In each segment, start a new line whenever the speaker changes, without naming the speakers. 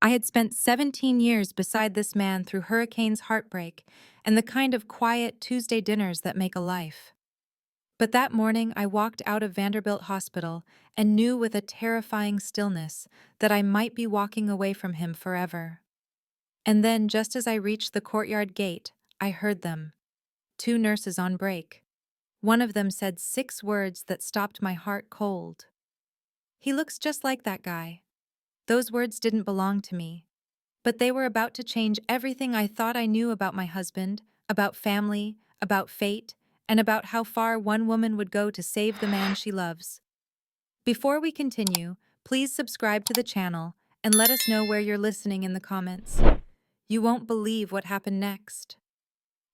I had spent 17 years beside this man through hurricanes, heartbreak, and the kind of quiet Tuesday dinners that make a life. But that morning I walked out of Vanderbilt Hospital and knew with a terrifying stillness that I might be walking away from him forever. And then, just as I reached the courtyard gate, I heard them. Two nurses on break. One of them said 6 words that stopped my heart cold. "He looks just like that guy." Those words didn't belong to me, but they were about to change everything I thought I knew about my husband, about family, about fate, and about how far one woman would go to save the man she loves. Before we continue, please subscribe to the channel and let us know where you're listening in the comments. You won't believe what happened next.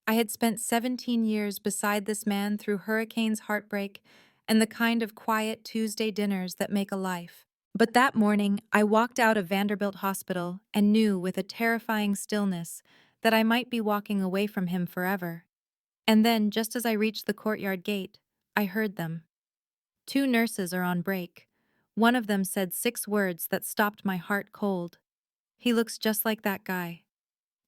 I had spent 17 years beside this man through hurricanes, heartbreak, and the kind of quiet Tuesday dinners that make a life. But that morning, I walked out of Vanderbilt Hospital and knew with a terrifying stillness that I might be walking away from him forever. And then, just as I reached the courtyard gate, I heard them. Two nurses are on break. One of them said 6 words that stopped my heart cold. "He looks just like that guy."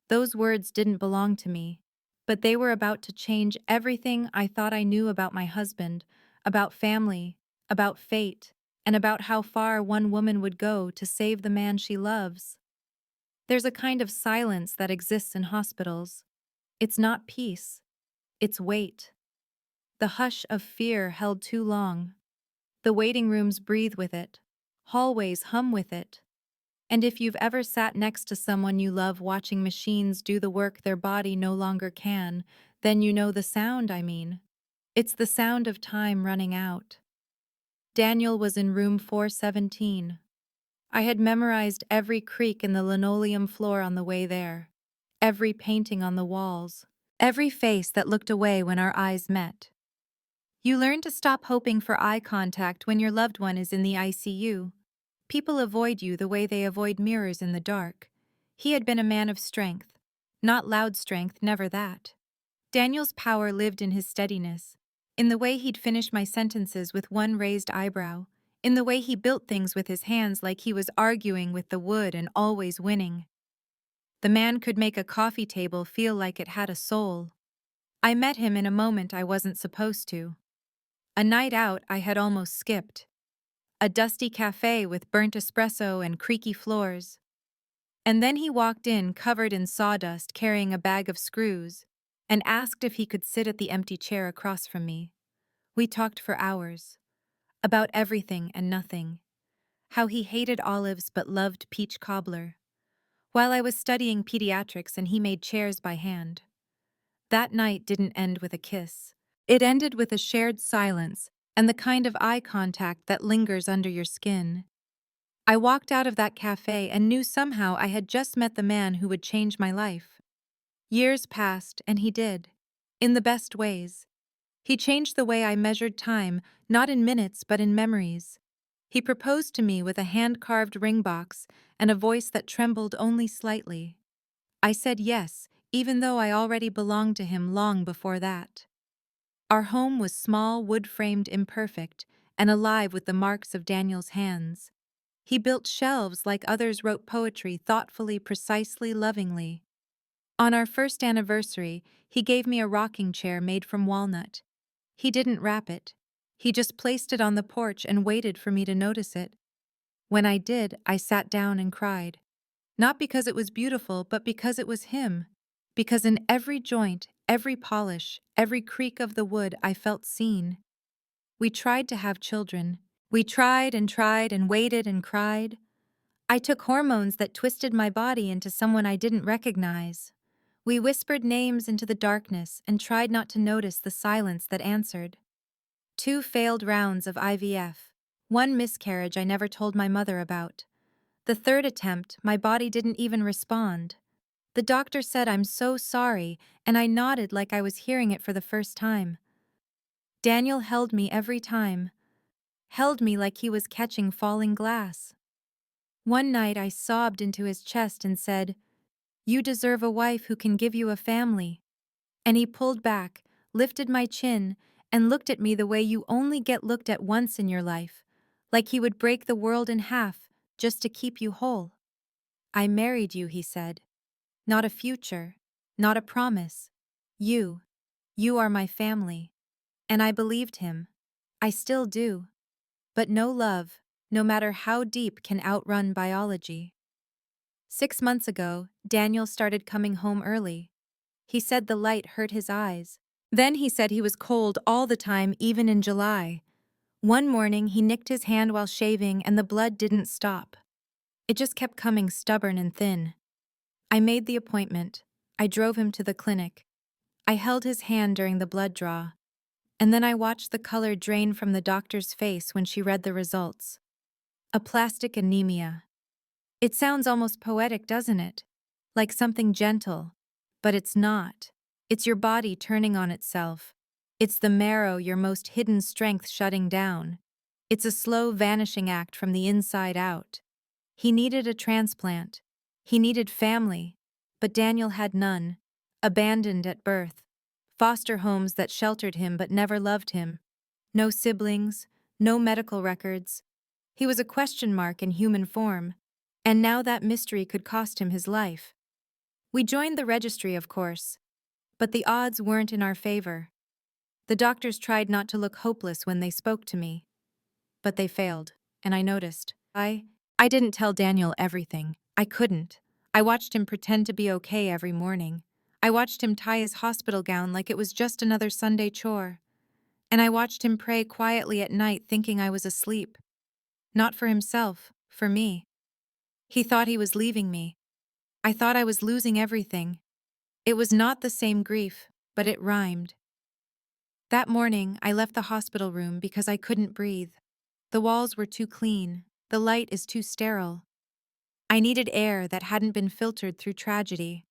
Those words didn't belong to me, but they were about to change everything I thought I knew about my husband, about family, about fate, and about how far one woman would go to save the man she loves. There's a kind of silence that exists in hospitals. It's not peace, it's weight. The hush of fear held too long. The waiting rooms breathe with it. Hallways hum with it. And if you've ever sat next to someone you love watching machines do the work their body no longer can, then you know the sound I mean. It's the sound of time running out. Daniel was in room 417. I had memorized every creak in the linoleum floor on the way there, every painting on the walls, every face that looked away when our eyes met. You learn to stop hoping for eye contact when your loved one is in the ICU. People avoid you the way they avoid mirrors in the dark. He had been a man of strength. Not loud strength, never that. Daniel's power lived in his steadiness, in the way he'd finish my sentences with one raised eyebrow, in the way he built things with his hands like he was arguing with the wood and always winning. The man could make a coffee table feel like it had a soul. I met him in a moment I wasn't supposed to. A night out I had almost skipped. A dusty cafe with burnt espresso and creaky floors. And then he walked in covered in sawdust carrying a bag of screws and asked if he could sit at the empty chair across from me. We talked for hours. About everything and nothing. How he hated olives but loved peach cobbler. While I was studying pediatrics and he made chairs by hand. That night didn't end with a kiss. It ended with a shared silence and the kind of eye contact that lingers under your skin. I walked out of that cafe and knew somehow I had just met the man who would change my life. Years passed, and he did. In the best ways. He changed the way I measured time, not in minutes but in memories. He proposed to me with a hand-carved ring box and a voice that trembled only slightly. I said yes, even though I already belonged to him long before that. Our home was small, wood-framed, imperfect, and alive with the marks of Daniel's hands. He built shelves like others wrote poetry thoughtfully, precisely, lovingly. On our first anniversary, he gave me a rocking chair made from walnut. He didn't wrap it. He just placed it on the porch and waited for me to notice it. When I did, I sat down and cried. Not because it was beautiful, but because it was him. Because in every joint, every polish, every creak of the wood, I felt seen. We tried to have children. We tried and waited and cried. I took hormones that twisted my body into someone I didn't recognize. We whispered names into the darkness and tried not to notice the silence that answered. 2 failed rounds of IVF. 1 miscarriage I never told my mother about. The 3rd attempt, my body didn't even respond. The doctor said I'm so sorry, and I nodded like I was hearing it for the first time. Daniel held me every time. Held me like he was catching falling glass. One night I sobbed into his chest and said, "You deserve a wife who can give you a family." And he pulled back, lifted my chin, and looked at me the way you only get looked at once in your life, like he would break the world in half just to keep you whole. "I married you," he said. "Not a future, not a promise. You. You are my family." And I believed him. I still do. But no love, no matter how deep, can outrun biology. 6 months ago, Daniel started coming home early. He said the light hurt his eyes. Then he said he was cold all the time, even in July. One morning, he nicked his hand while shaving and the blood didn't stop. It just kept coming, stubborn and thin. I made the appointment. I drove him to the clinic. I held his hand during the blood draw. And then I watched the color drain from the doctor's face when she read the results. Aplastic anemia. It sounds almost poetic, doesn't it? Like something gentle. But it's not. It's your body turning on itself. It's the marrow, your most hidden strength, shutting down. It's a slow vanishing act from the inside out. He needed a transplant. He needed family. But Daniel had none. Abandoned at birth. Foster homes that sheltered him but never loved him. No siblings, no medical records. He was a question mark in human form. And now that mystery could cost him his life. We joined the registry, of course. But the odds weren't in our favor. The doctors tried not to look hopeless when they spoke to me. But they failed, and I noticed. I didn't tell Daniel everything. I couldn't. I watched him pretend to be okay every morning. I watched him tie his hospital gown like it was just another Sunday chore. And I watched him pray quietly at night thinking I was asleep. Not for himself, for me. He thought he was leaving me. I thought I was losing everything. It was not the same grief, but it rhymed. That morning, I left the hospital room because I couldn't breathe. The walls were too clean. The light is too sterile. I needed air that hadn't been filtered through tragedy.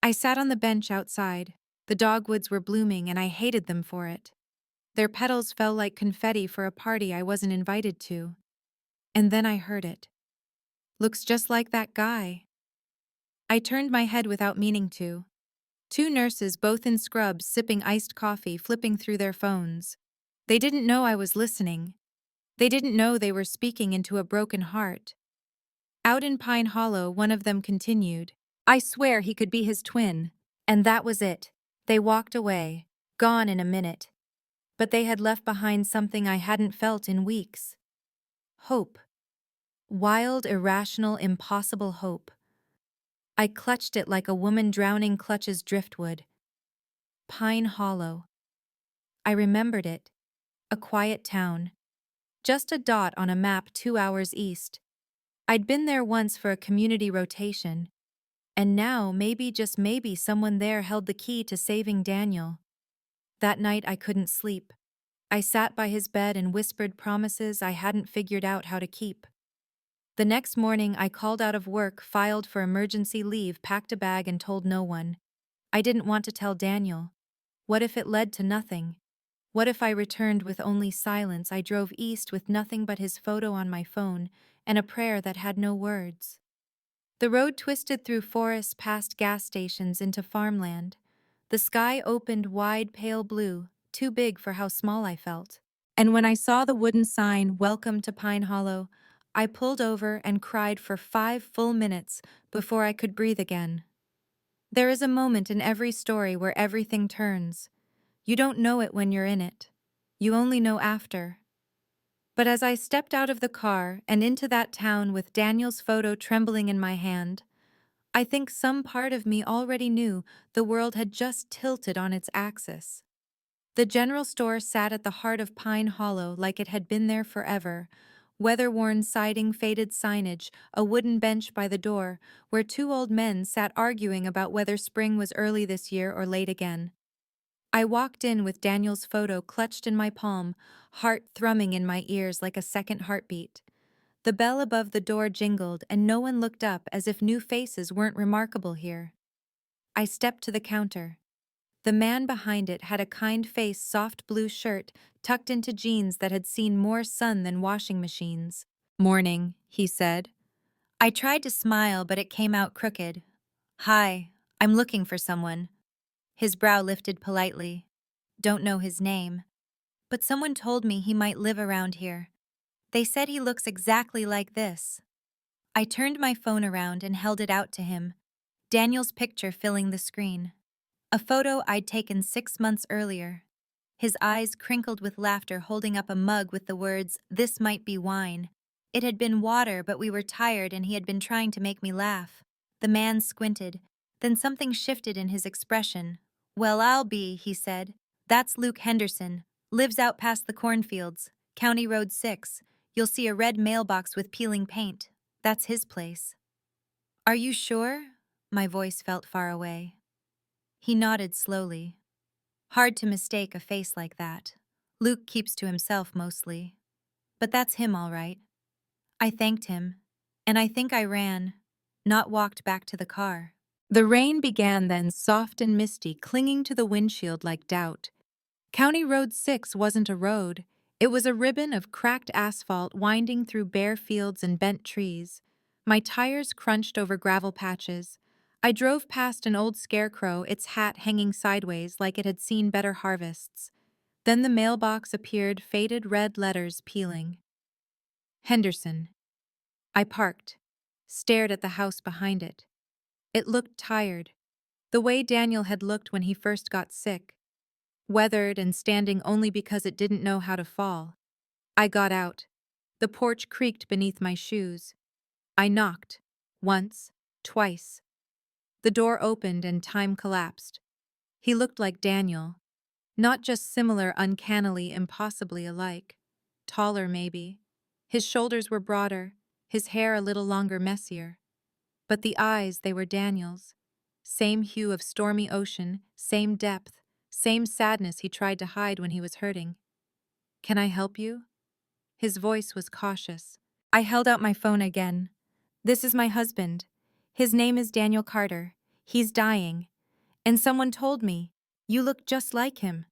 I sat on the bench outside. The dogwoods were blooming and I hated them for it. Their petals fell like confetti for a party I wasn't invited to. And then I heard it. "Looks just like that guy." I turned my head without meaning to. Two nurses, both in scrubs, sipping iced coffee, flipping through their phones. They didn't know I was listening. They didn't know they were speaking into a broken heart. Out in Pine Hollow, one of them continued. "I swear he could be his twin." And that was it. They walked away, gone in a minute. But they had left behind something I hadn't felt in weeks. Hope. Wild, irrational, impossible hope. I clutched it like a woman drowning clutches driftwood. Pine Hollow. I remembered it. A quiet town. Just a dot on a map 2 hours east. I'd been there once for a community rotation. And now, maybe, just maybe, someone there held the key to saving Daniel. That night I couldn't sleep. I sat by his bed and whispered promises I hadn't figured out how to keep. The next morning I called out of work, filed for emergency leave, packed a bag and told no one. I didn't want to tell Daniel. What if it led to nothing? What if I returned with only silence? I drove east with nothing but his photo on my phone and a prayer that had no words. The road twisted through forests, past gas stations, into farmland. The sky opened wide, pale blue, too big for how small I felt. And when I saw the wooden sign, "Welcome to Pine Hollow," I pulled over and cried for 5 full minutes before I could breathe again. There is a moment in every story where everything turns. You don't know it when you're in it. You only know after. But as I stepped out of the car and into that town with Daniel's photo trembling in my hand, I think some part of me already knew the world had just tilted on its axis. The general store sat at the heart of Pine Hollow like it had been there forever. Weather-worn siding, faded signage, a wooden bench by the door where two old men sat arguing about whether spring was early this year or late again. I walked in with Daniel's photo clutched in my palm, heart thrumming in my ears like a second heartbeat. The bell above the door jingled and no one looked up, as if new faces weren't remarkable here. I stepped to the counter. The man behind it had a kind face, soft blue shirt, tucked into jeans that had seen more sun than washing machines. "Morning," he said. I tried to smile, but it came out crooked. "Hi, I'm looking for someone." His brow lifted politely. "Don't know his name. But someone told me he might live around here. They said he looks exactly like this." I turned my phone around and held it out to him, Daniel's picture filling the screen. A photo I'd taken 6 months earlier. His eyes crinkled with laughter, holding up a mug with the words, "This might be wine." It had been water, but we were tired and he had been trying to make me laugh. The man squinted. Then something shifted in his expression. "Well, I'll be," he said. "That's Luke Henderson. Lives out past the cornfields. County Road 6. You'll see a red mailbox with peeling paint. That's his place." "Are you sure?" My voice felt far away. He nodded slowly. "Hard to mistake a face like that. Luke keeps to himself mostly. But that's him all right." I thanked him, and I think I ran, not walked back to the car. The rain began then, soft and misty, clinging to the windshield like doubt. County Road 6 wasn't a road. It was a ribbon of cracked asphalt winding through bare fields and bent trees. My tires crunched over gravel patches. I drove past an old scarecrow, its hat hanging sideways like it had seen better harvests. Then the mailbox appeared, faded red letters peeling. Henderson. I parked, stared at the house behind it. It looked tired, the way Daniel had looked when he first got sick, weathered and standing only because it didn't know how to fall. I got out. The porch creaked beneath my shoes. I knocked, once, twice. The door opened and time collapsed. He looked like Daniel, not just similar, uncannily, impossibly alike. Taller, maybe. His shoulders were broader, his hair a little longer, messier. But the eyes, they were Daniel's. Same hue of stormy ocean, same depth, same sadness he tried to hide when he was hurting. "Can I help you?" His voice was cautious. I held out my phone again. "This is my husband. His name is Daniel Carter. He's dying. And someone told me, you look just like him."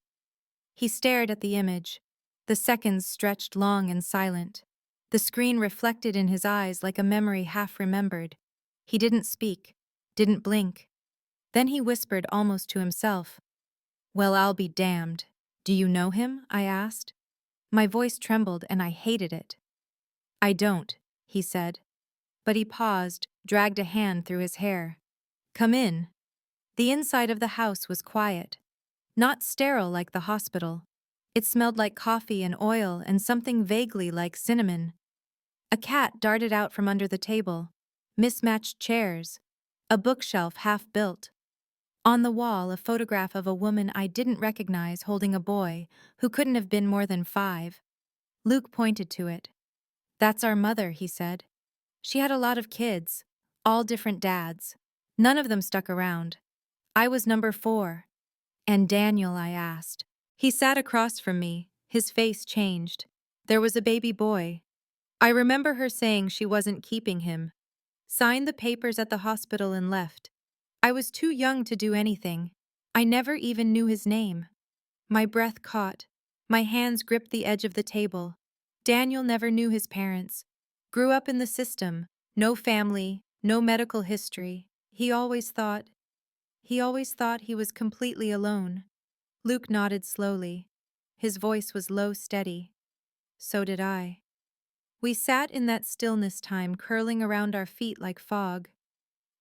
He stared at the image. The seconds stretched long and silent. The screen reflected in his eyes like a memory half remembered. He didn't speak, didn't blink. Then he whispered almost to himself, "Well, I'll be damned. Do you know him?" I asked. My voice trembled and I hated it. "I don't," he said. But he paused, dragged a hand through his hair. "Come in." The inside of the house was quiet. Not sterile like the hospital. It smelled like coffee and oil and something vaguely like cinnamon. A cat darted out from under the table. Mismatched chairs. A bookshelf half built. On the wall, a photograph of a woman I didn't recognize holding a boy who couldn't have been more than 5. Luke pointed to it. "That's our mother," he said. "She had a lot of kids, all different dads. None of them stuck around. I was number 4. And Daniel?" I asked. He sat across from me, his face changed. There was a baby boy. I remember her saying she wasn't keeping him. Signed the papers at the hospital and left. I was too young to do anything. I never even knew his name. My breath caught. My hands gripped the edge of the table. Daniel never knew his parents. Grew up in the system. No family, no medical history. He always thought he was completely alone. Luke nodded slowly. His voice was low, steady. So did I. We sat in that stillness time, curling around our feet like fog.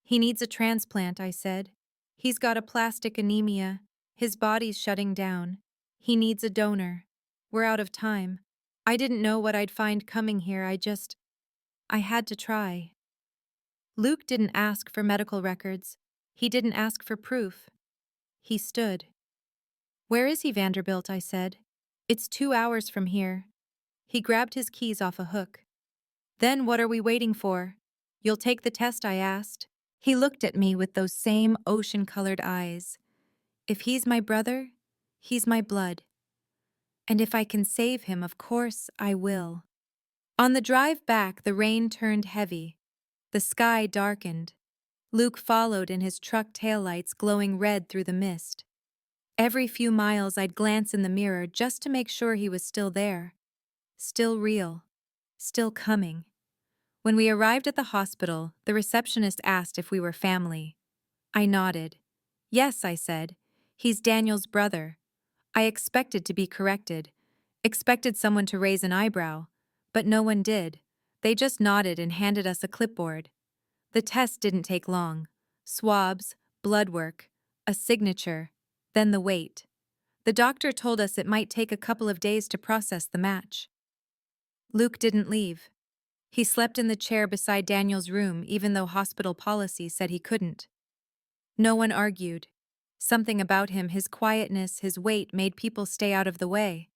"He needs a transplant," I said. "He's got aplastic anemia. His body's shutting down. He needs a donor. We're out of time." I didn't know what I'd find coming here. I had to try. Luke didn't ask for medical records. He didn't ask for proof. He stood. "Where is he, Vanderbilt?" I said. "It's 2 hours from here." He grabbed his keys off a hook. "Then what are we waiting for? You'll take the test?" I asked. He looked at me with those same ocean-colored eyes. "If he's my brother, he's my blood. And if I can save him, of course I will." On the drive back, the rain turned heavy. The sky darkened. Luke followed in his truck taillights glowing red through the mist. Every few miles I'd glance in the mirror just to make sure he was still there. Still real. Still coming. When we arrived at the hospital, the receptionist asked if we were family. I nodded. "Yes," I said. "He's Daniel's brother." I expected to be corrected. Expected someone to raise an eyebrow. But no one did. They just nodded and handed us a clipboard. The test didn't take long. Swabs, blood work, a signature, then the weight. The doctor told us it might take a couple of days to process the match. Luke didn't leave. He slept in the chair beside Daniel's room even though hospital policy said he couldn't. No one argued. Something about him, his quietness, his weight, made people stay out of the way.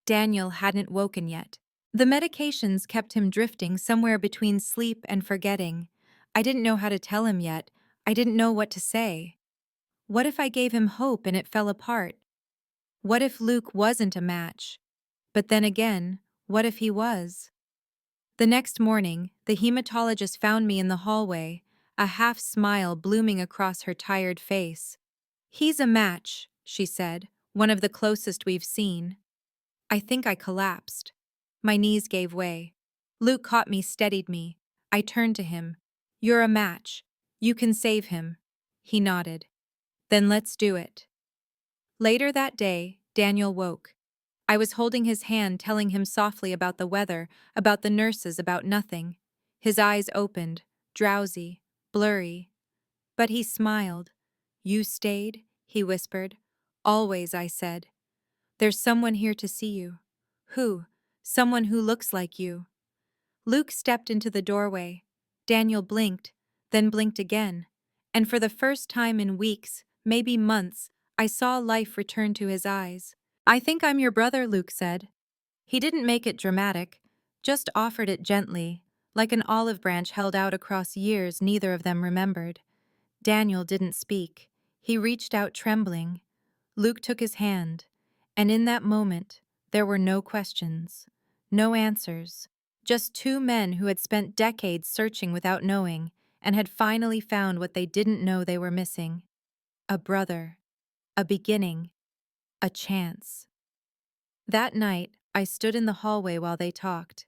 Daniel hadn't woken yet. The medications kept him drifting somewhere between sleep and forgetting. I didn't know how to tell him yet. I didn't know what to say. What if I gave him hope and it fell apart? What if Luke wasn't a match? But then again, what if he was? The next morning, the hematologist found me in the hallway, a half-smile blooming across her tired face. "He's a match," she said, "one of the closest we've seen." I think I collapsed. My knees gave way. Luke caught me, steadied me. I turned to him. "You're a match. You can save him." He nodded. "Then let's do it." Later that day, Daniel woke. I was holding his hand, telling him softly about the weather, about the nurses, about nothing. His eyes opened, drowsy, blurry. But he smiled. "You stayed?" he whispered. "Always," I said. "There's someone here to see you." "Who?" "Someone who looks like you." Luke stepped into the doorway. Daniel blinked, then blinked again. And for the first time in weeks, maybe months, I saw life return to his eyes. "I think I'm your brother," Luke said. He didn't make it dramatic, just offered it gently, like an olive branch held out across years neither of them remembered. Daniel didn't speak. He reached out trembling. Luke took his hand, and in that moment, there were no questions, no answers, just two men who had spent decades searching without knowing and had finally found what they didn't know they were missing. A brother, a beginning, a chance. That night, I stood in the hallway while they talked.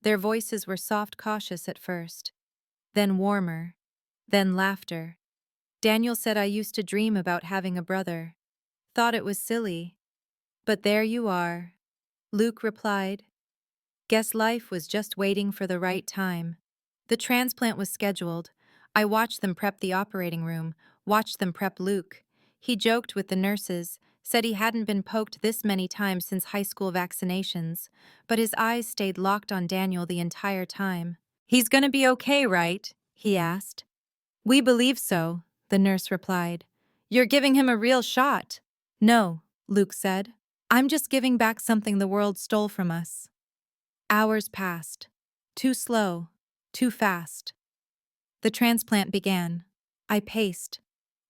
Their voices were soft, cautious at first, then warmer, then laughter. Daniel said I used to dream about having a brother. Thought it was silly. But there you are. Luke replied. Guess life was just waiting for the right time. The transplant was scheduled. I watched them prep the operating room, watched them prep Luke. He joked with the nurses, said he hadn't been poked this many times since high school vaccinations, but his eyes stayed locked on Daniel the entire time. "He's gonna be okay, right?" he asked. "We believe so," the nurse replied. "You're giving him a real shot." "No," Luke said. "I'm just giving back something the world stole from us." Hours passed. Too slow, too fast. The transplant began. I paced.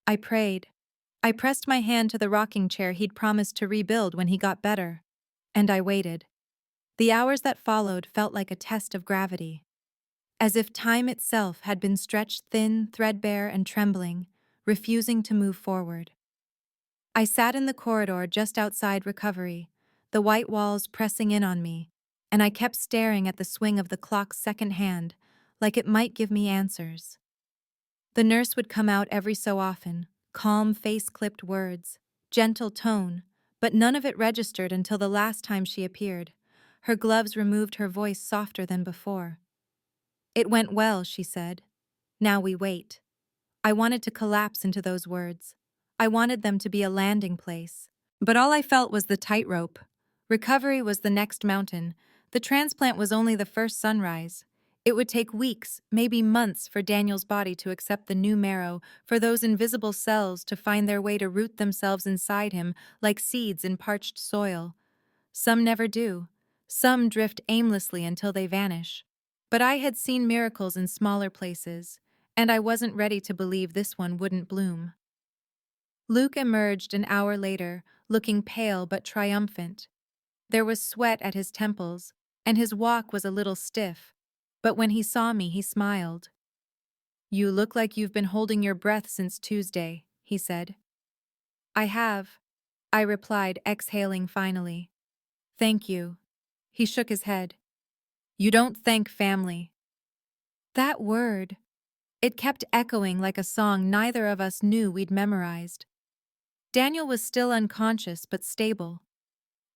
I prayed. I pressed my hand to the rocking chair he'd promised to rebuild when he got better. And I waited. The hours that followed felt like a test of gravity, as if time itself had been stretched thin, threadbare, and trembling, refusing to move forward. I sat in the corridor just outside recovery, the white walls pressing in on me, and I kept staring at the swing of the clock's second hand, like it might give me answers. The nurse would come out every so often, calm, face-clipped words, gentle tone, but none of it registered until the last time she appeared. Her gloves removed her voice softer than before. "It went well," she said. "Now we wait." I wanted to collapse into those words. I wanted them to be a landing place. But all I felt was the tightrope. Recovery was the next mountain. The transplant was only the first sunrise. It would take weeks, maybe months, for Daniel's body to accept the new marrow, for those invisible cells to find their way to root themselves inside him like seeds in parched soil. Some never do. Some drift aimlessly until they vanish. But I had seen miracles in smaller places, and I wasn't ready to believe this one wouldn't bloom. Luke emerged an hour later, looking pale but triumphant. There was sweat at his temples, and his walk was a little stiff. But when he saw me, he smiled. "You look like you've been holding your breath since Tuesday," he said. "I have," I replied, exhaling finally. "Thank you." He shook his head. "You don't thank family." That word. It kept echoing like a song neither of us knew we'd memorized. Daniel was still unconscious but stable.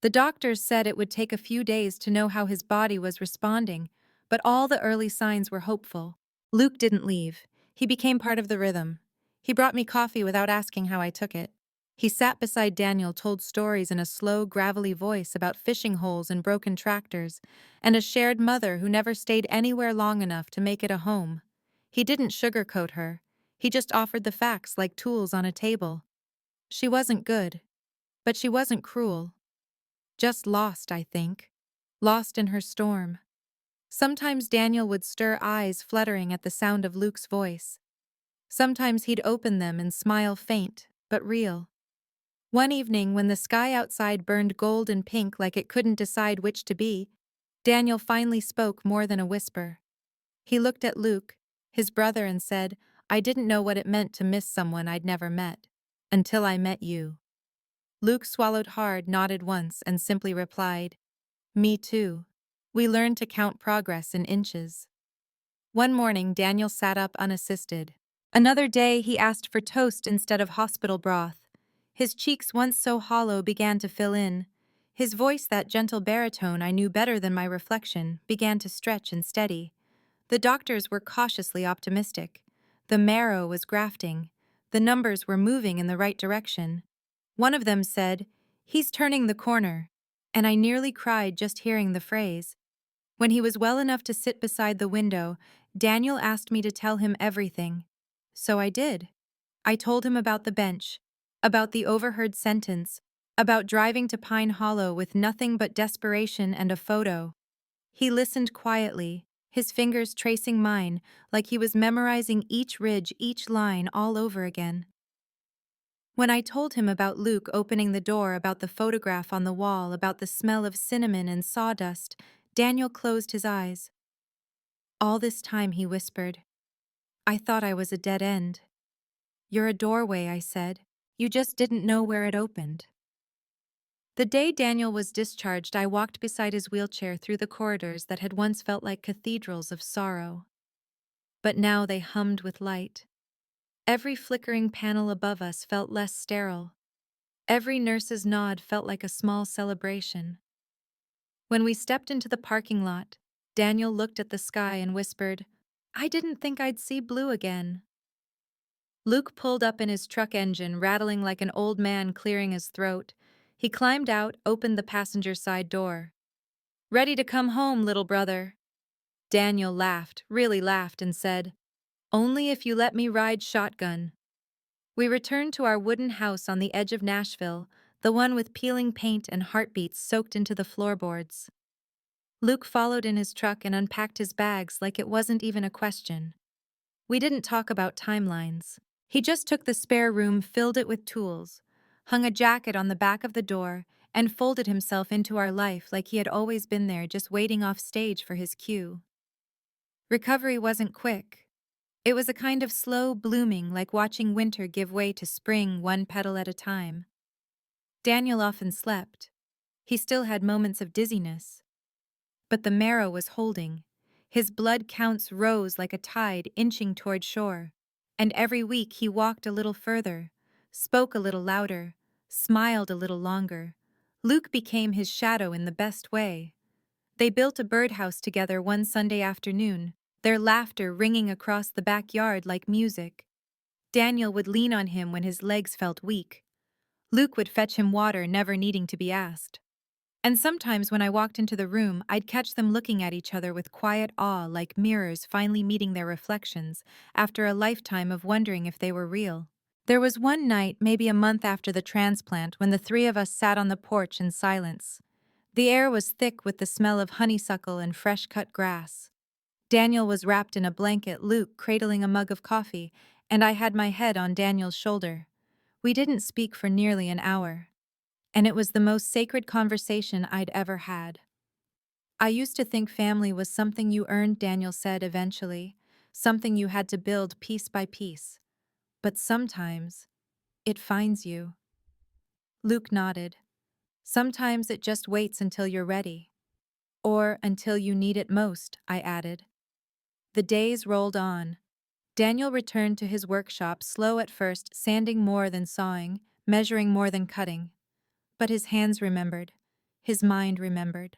The doctors said it would take a few days to know how his body was responding, but all the early signs were hopeful. Luke didn't leave. He became part of the rhythm. He brought me coffee without asking how I took it. He sat beside Daniel, told stories in a slow, gravelly voice about fishing holes and broken tractors, and a shared mother who never stayed anywhere long enough to make it a home. He didn't sugarcoat her. He just offered the facts like tools on a table. She wasn't good, but she wasn't cruel. Just lost, I think. Lost in her storm. Sometimes Daniel would stir eyes fluttering at the sound of Luke's voice. Sometimes he'd open them and smile faint, but real. One evening, when the sky outside burned gold and pink like it couldn't decide which to be, Daniel finally spoke more than a whisper. He looked at Luke, his brother, and said, "I didn't know what it meant to miss someone I'd never met. Until I met you." Luke swallowed hard, nodded once, and simply replied, "Me too." We learned to count progress in inches. One morning, Daniel sat up unassisted. Another day, he asked for toast instead of hospital broth. His cheeks, once so hollow, began to fill in. His voice, that gentle baritone I knew better than my reflection, began to stretch and steady. The doctors were cautiously optimistic. The marrow was grafting. The numbers were moving in the right direction. One of them said, "He's turning the corner," and I nearly cried just hearing the phrase. When he was well enough to sit beside the window, Daniel asked me to tell him everything. So I did. I told him about the bench, about the overheard sentence, about driving to Pine Hollow with nothing but desperation and a photo. He listened quietly, his fingers tracing mine, like he was memorizing each ridge, each line all over again. When I told him about Luke opening the door, about the photograph on the wall, about the smell of cinnamon and sawdust, Daniel closed his eyes. "All this time," he whispered, "I thought I was a dead end." "You're a doorway," I said. "You just didn't know where it opened." The day Daniel was discharged, I walked beside his wheelchair through the corridors that had once felt like cathedrals of sorrow. But now they hummed with light. Every flickering panel above us felt less sterile. Every nurse's nod felt like a small celebration. When we stepped into the parking lot, Daniel looked at the sky and whispered, "I didn't think I'd see blue again." Luke pulled up in his truck engine, rattling like an old man clearing his throat. He climbed out, opened the passenger side door. "Ready to come home, little brother?" Daniel laughed, really laughed, and said, "Only if you let me ride shotgun." We returned to our wooden house on the edge of Nashville, the one with peeling paint and heartbeats soaked into the floorboards. Luke followed in his truck and unpacked his bags like it wasn't even a question. We didn't talk about timelines. He just took the spare room, filled it with tools, hung a jacket on the back of the door, and folded himself into our life like he had always been there, just waiting off stage for his cue. Recovery wasn't quick. It was a kind of slow blooming, like watching winter give way to spring one petal at a time. Daniel often slept. He still had moments of dizziness. But the marrow was holding. His blood counts rose like a tide inching toward shore. And every week he walked a little further, spoke a little louder, smiled a little longer. Luke became his shadow in the best way. They built a birdhouse together one Sunday afternoon, their laughter ringing across the backyard like music. Daniel would lean on him when his legs felt weak. Luke would fetch him water, never needing to be asked. And sometimes when I walked into the room, I'd catch them looking at each other with quiet awe, like mirrors finally meeting their reflections, after a lifetime of wondering if they were real. There was one night, maybe a month after the transplant, when the three of us sat on the porch in silence. The air was thick with the smell of honeysuckle and fresh-cut grass. Daniel was wrapped in a blanket, Luke cradling a mug of coffee, and I had my head on Daniel's shoulder. We didn't speak for nearly an hour. And it was the most sacred conversation I'd ever had. "I used to think family was something you earned," Daniel said eventually, "something you had to build piece by piece. But sometimes, it finds you." Luke nodded. "Sometimes it just waits until you're ready. Or until you need it most," I added. The days rolled on. Daniel returned to his workshop, slow at first, sanding more than sawing, measuring more than cutting. But his hands remembered. His mind remembered.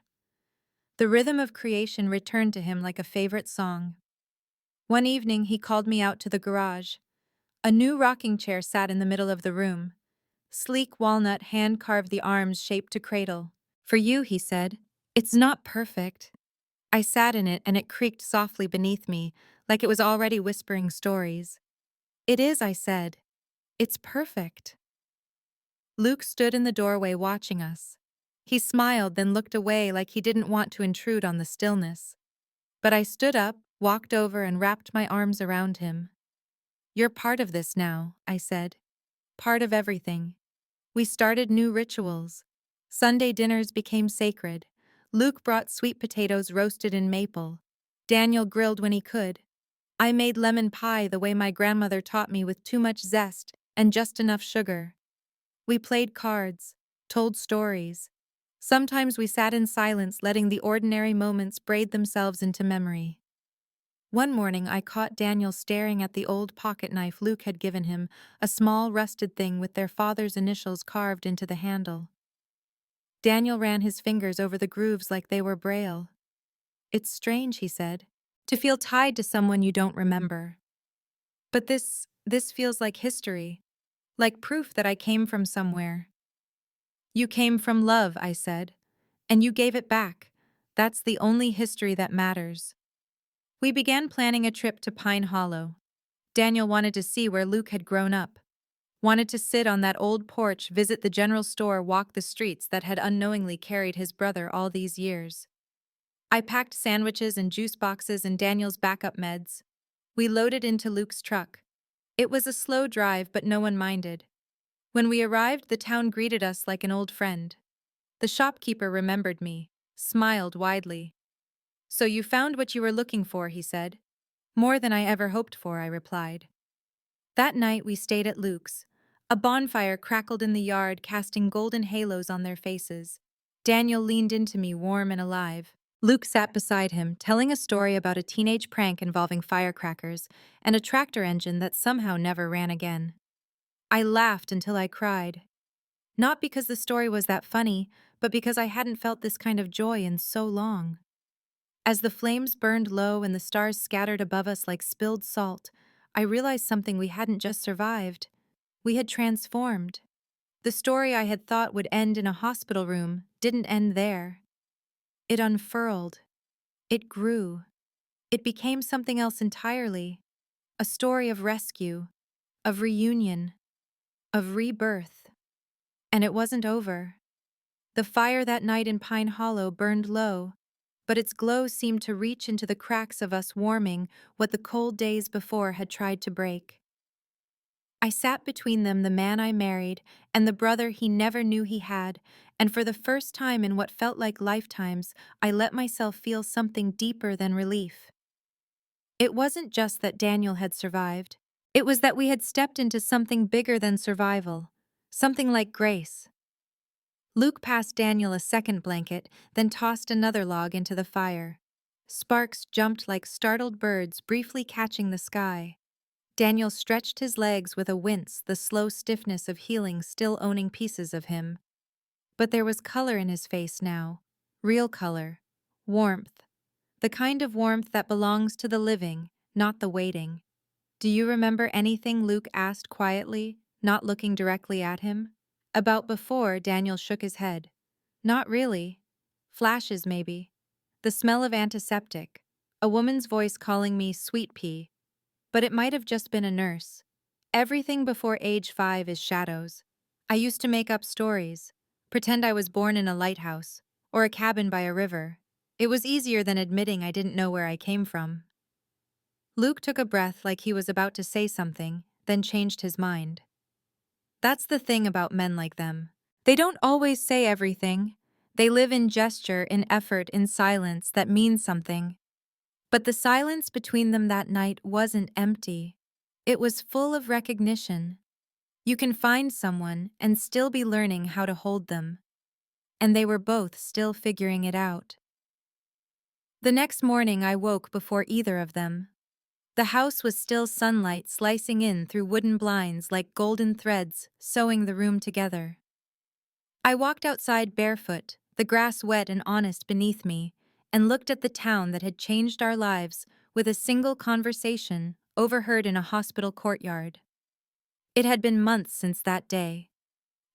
The rhythm of creation returned to him like a favorite song. One evening, he called me out to the garage. A new rocking chair sat in the middle of the room. Sleek walnut hand-carved the arms shaped to cradle. "For you," he said. "It's not perfect." I sat in it and it creaked softly beneath me, like it was already whispering stories. "It is," I said. "It's perfect." Luke stood in the doorway watching us. He smiled, then looked away like he didn't want to intrude on the stillness. But I stood up, walked over, and wrapped my arms around him. "You're part of this now," I said. "Part of everything." We started new rituals. Sunday dinners became sacred. Luke brought sweet potatoes roasted in maple. Daniel grilled when he could. I made lemon pie the way my grandmother taught me, with too much zest and just enough sugar. We played cards, told stories. Sometimes we sat in silence, letting the ordinary moments braid themselves into memory. One morning, I caught Daniel staring at the old pocket knife Luke had given him, a small rusted thing with their father's initials carved into the handle. Daniel ran his fingers over the grooves like they were braille. "It's strange," he said, "to feel tied to someone you don't remember. But this feels like history, like proof that I came from somewhere." "You came from love," I said, "and you gave it back. That's the only history that matters." We began planning a trip to Pine Hollow. Daniel wanted to see where Luke had grown up, wanted to sit on that old porch, visit the general store, walk the streets that had unknowingly carried his brother all these years. I packed sandwiches and juice boxes and Daniel's backup meds. We loaded into Luke's truck. It was a slow drive, but no one minded. When we arrived, the town greeted us like an old friend. The shopkeeper remembered me, smiled widely. "So you found what you were looking for," he said. "More than I ever hoped for," I replied. That night we stayed at Luke's. A bonfire crackled in the yard, casting golden halos on their faces. Daniel leaned into me, warm and alive. Luke sat beside him, telling a story about a teenage prank involving firecrackers and a tractor engine that somehow never ran again. I laughed until I cried. Not because the story was that funny, but because I hadn't felt this kind of joy in so long. As the flames burned low and the stars scattered above us like spilled salt, I realized something: we hadn't just survived. We had transformed. The story I had thought would end in a hospital room didn't end there. It unfurled. It grew. It became something else entirely. A story of rescue, of reunion, of rebirth. And it wasn't over. The fire that night in Pine Hollow burned low, but its glow seemed to reach into the cracks of us, warming what the cold days before had tried to break. I sat between them, the man I married and the brother he never knew he had, and for the first time in what felt like lifetimes, I let myself feel something deeper than relief. It wasn't just that Daniel had survived. It was that we had stepped into something bigger than survival, something like grace. Luke passed Daniel a second blanket, then tossed another log into the fire. Sparks jumped like startled birds, briefly catching the sky. Daniel stretched his legs with a wince, the slow stiffness of healing still owning pieces of him. But there was color in his face now. Real color. Warmth. The kind of warmth that belongs to the living, not the waiting. "Do you remember anything?" Luke asked quietly, not looking directly at him. About before, Daniel shook his head. "Not really. Flashes, maybe. The smell of antiseptic. A woman's voice calling me sweet pea. But it might have just been a nurse. Everything before age 5 is shadows. I used to make up stories, pretend I was born in a lighthouse, or a cabin by a river. It was easier than admitting I didn't know where I came from." Luke took a breath like he was about to say something, then changed his mind. "That's the thing about men like them. They don't always say everything. They live in gesture, in effort, in silence that means something. But the silence between them that night wasn't empty. It was full of recognition. You can find someone and still be learning how to hold them. And they were both still figuring it out. The next morning I woke before either of them. The house was still, sunlight slicing in through wooden blinds like golden threads, sewing the room together. I walked outside barefoot, the grass wet and honest beneath me, and looked at the town that had changed our lives with a single conversation overheard in a hospital courtyard. It had been months since that day,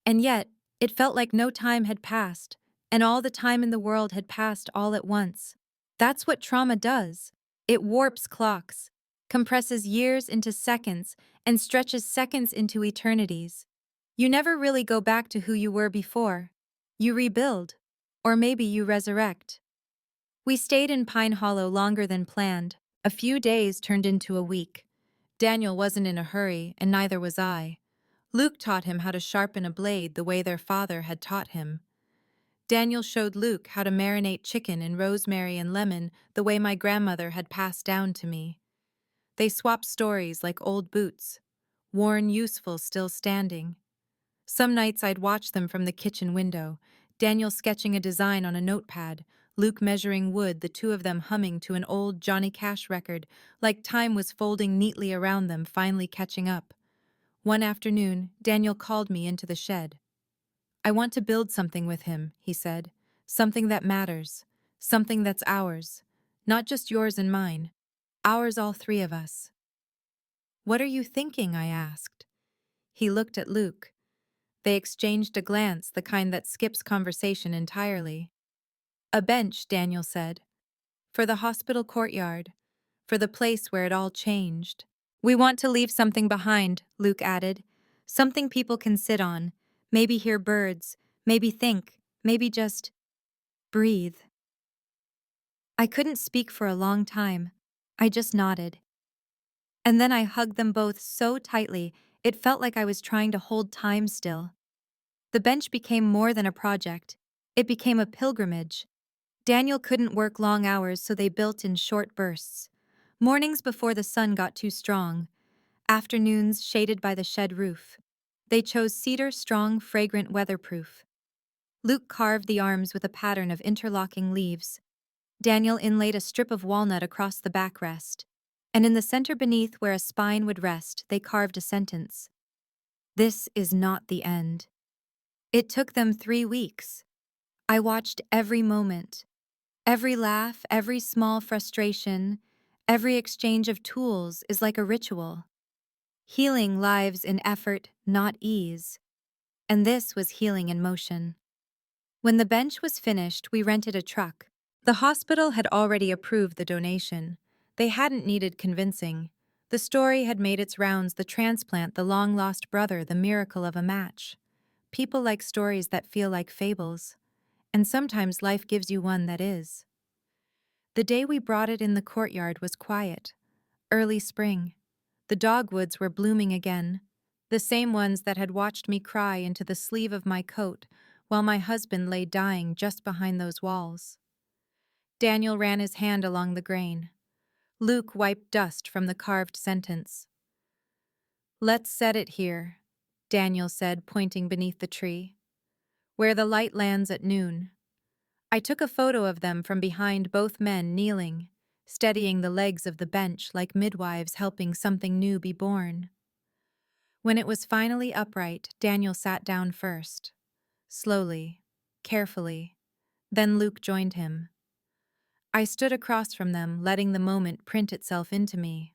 and yet it felt like no time had passed, and all the time in the world had passed all at once. That's what trauma does. It warps clocks, compresses years into seconds, and stretches seconds into eternities. You never really go back to who you were before. You rebuild, or maybe you resurrect. We stayed in Pine Hollow longer than planned. A few days turned into a week. Daniel wasn't in a hurry, and neither was I. Luke taught him how to sharpen a blade the way their father had taught him. Daniel showed Luke how to marinate chicken in rosemary and lemon the way my grandmother had passed down to me. They swapped stories like old boots, worn, useful, still standing. Some nights I'd watch them from the kitchen window, Daniel sketching a design on a notepad, Luke measuring wood, the two of them humming to an old Johnny Cash record, like time was folding neatly around them, finally catching up. One afternoon, Daniel called me into the shed. "I want to build something with him," he said. "Something that matters. Something that's ours. Not just yours and mine. Ours, all three of us." "What are you thinking?" I asked. He looked at Luke. They exchanged a glance, the kind that skips conversation entirely. "A bench," Daniel said. "For the hospital courtyard. For the place where it all changed." "We want to leave something behind," Luke added. "Something people can sit on. Maybe hear birds. Maybe think. Maybe just breathe." I couldn't speak for a long time. I just nodded. And then I hugged them both so tightly, it felt like I was trying to hold time still. The bench became more than a project. It became a pilgrimage. Daniel couldn't work long hours, so they built in short bursts. Mornings before the sun got too strong. Afternoons shaded by the shed roof. They chose cedar, strong, fragrant, weatherproof. Luke carved the arms with a pattern of interlocking leaves. Daniel inlaid a strip of walnut across the backrest. And in the center beneath where a spine would rest, they carved a sentence. "This is not the end." It took them 3 weeks. I watched every moment. Every laugh, every small frustration, every exchange of tools is like a ritual. Healing lives in effort, not ease. And this was healing in motion. When the bench was finished, we rented a truck. The hospital had already approved the donation. They hadn't needed convincing. The story had made its rounds: the transplant, the long-lost brother, the miracle of a match. People like stories that feel like fables. And sometimes life gives you one that is. The day we brought it in, the courtyard was quiet. Early spring. The dogwoods were blooming again, the same ones that had watched me cry into the sleeve of my coat while my husband lay dying just behind those walls. Daniel ran his hand along the grain. Luke wiped dust from the carved sentence. "Let's set it here," Daniel said, pointing beneath the tree, "where the light lands at noon." I took a photo of them from behind, both men kneeling, steadying the legs of the bench like midwives helping something new be born. When it was finally upright, Daniel sat down first. Slowly, carefully. Then Luke joined him. I stood across from them, letting the moment print itself into me.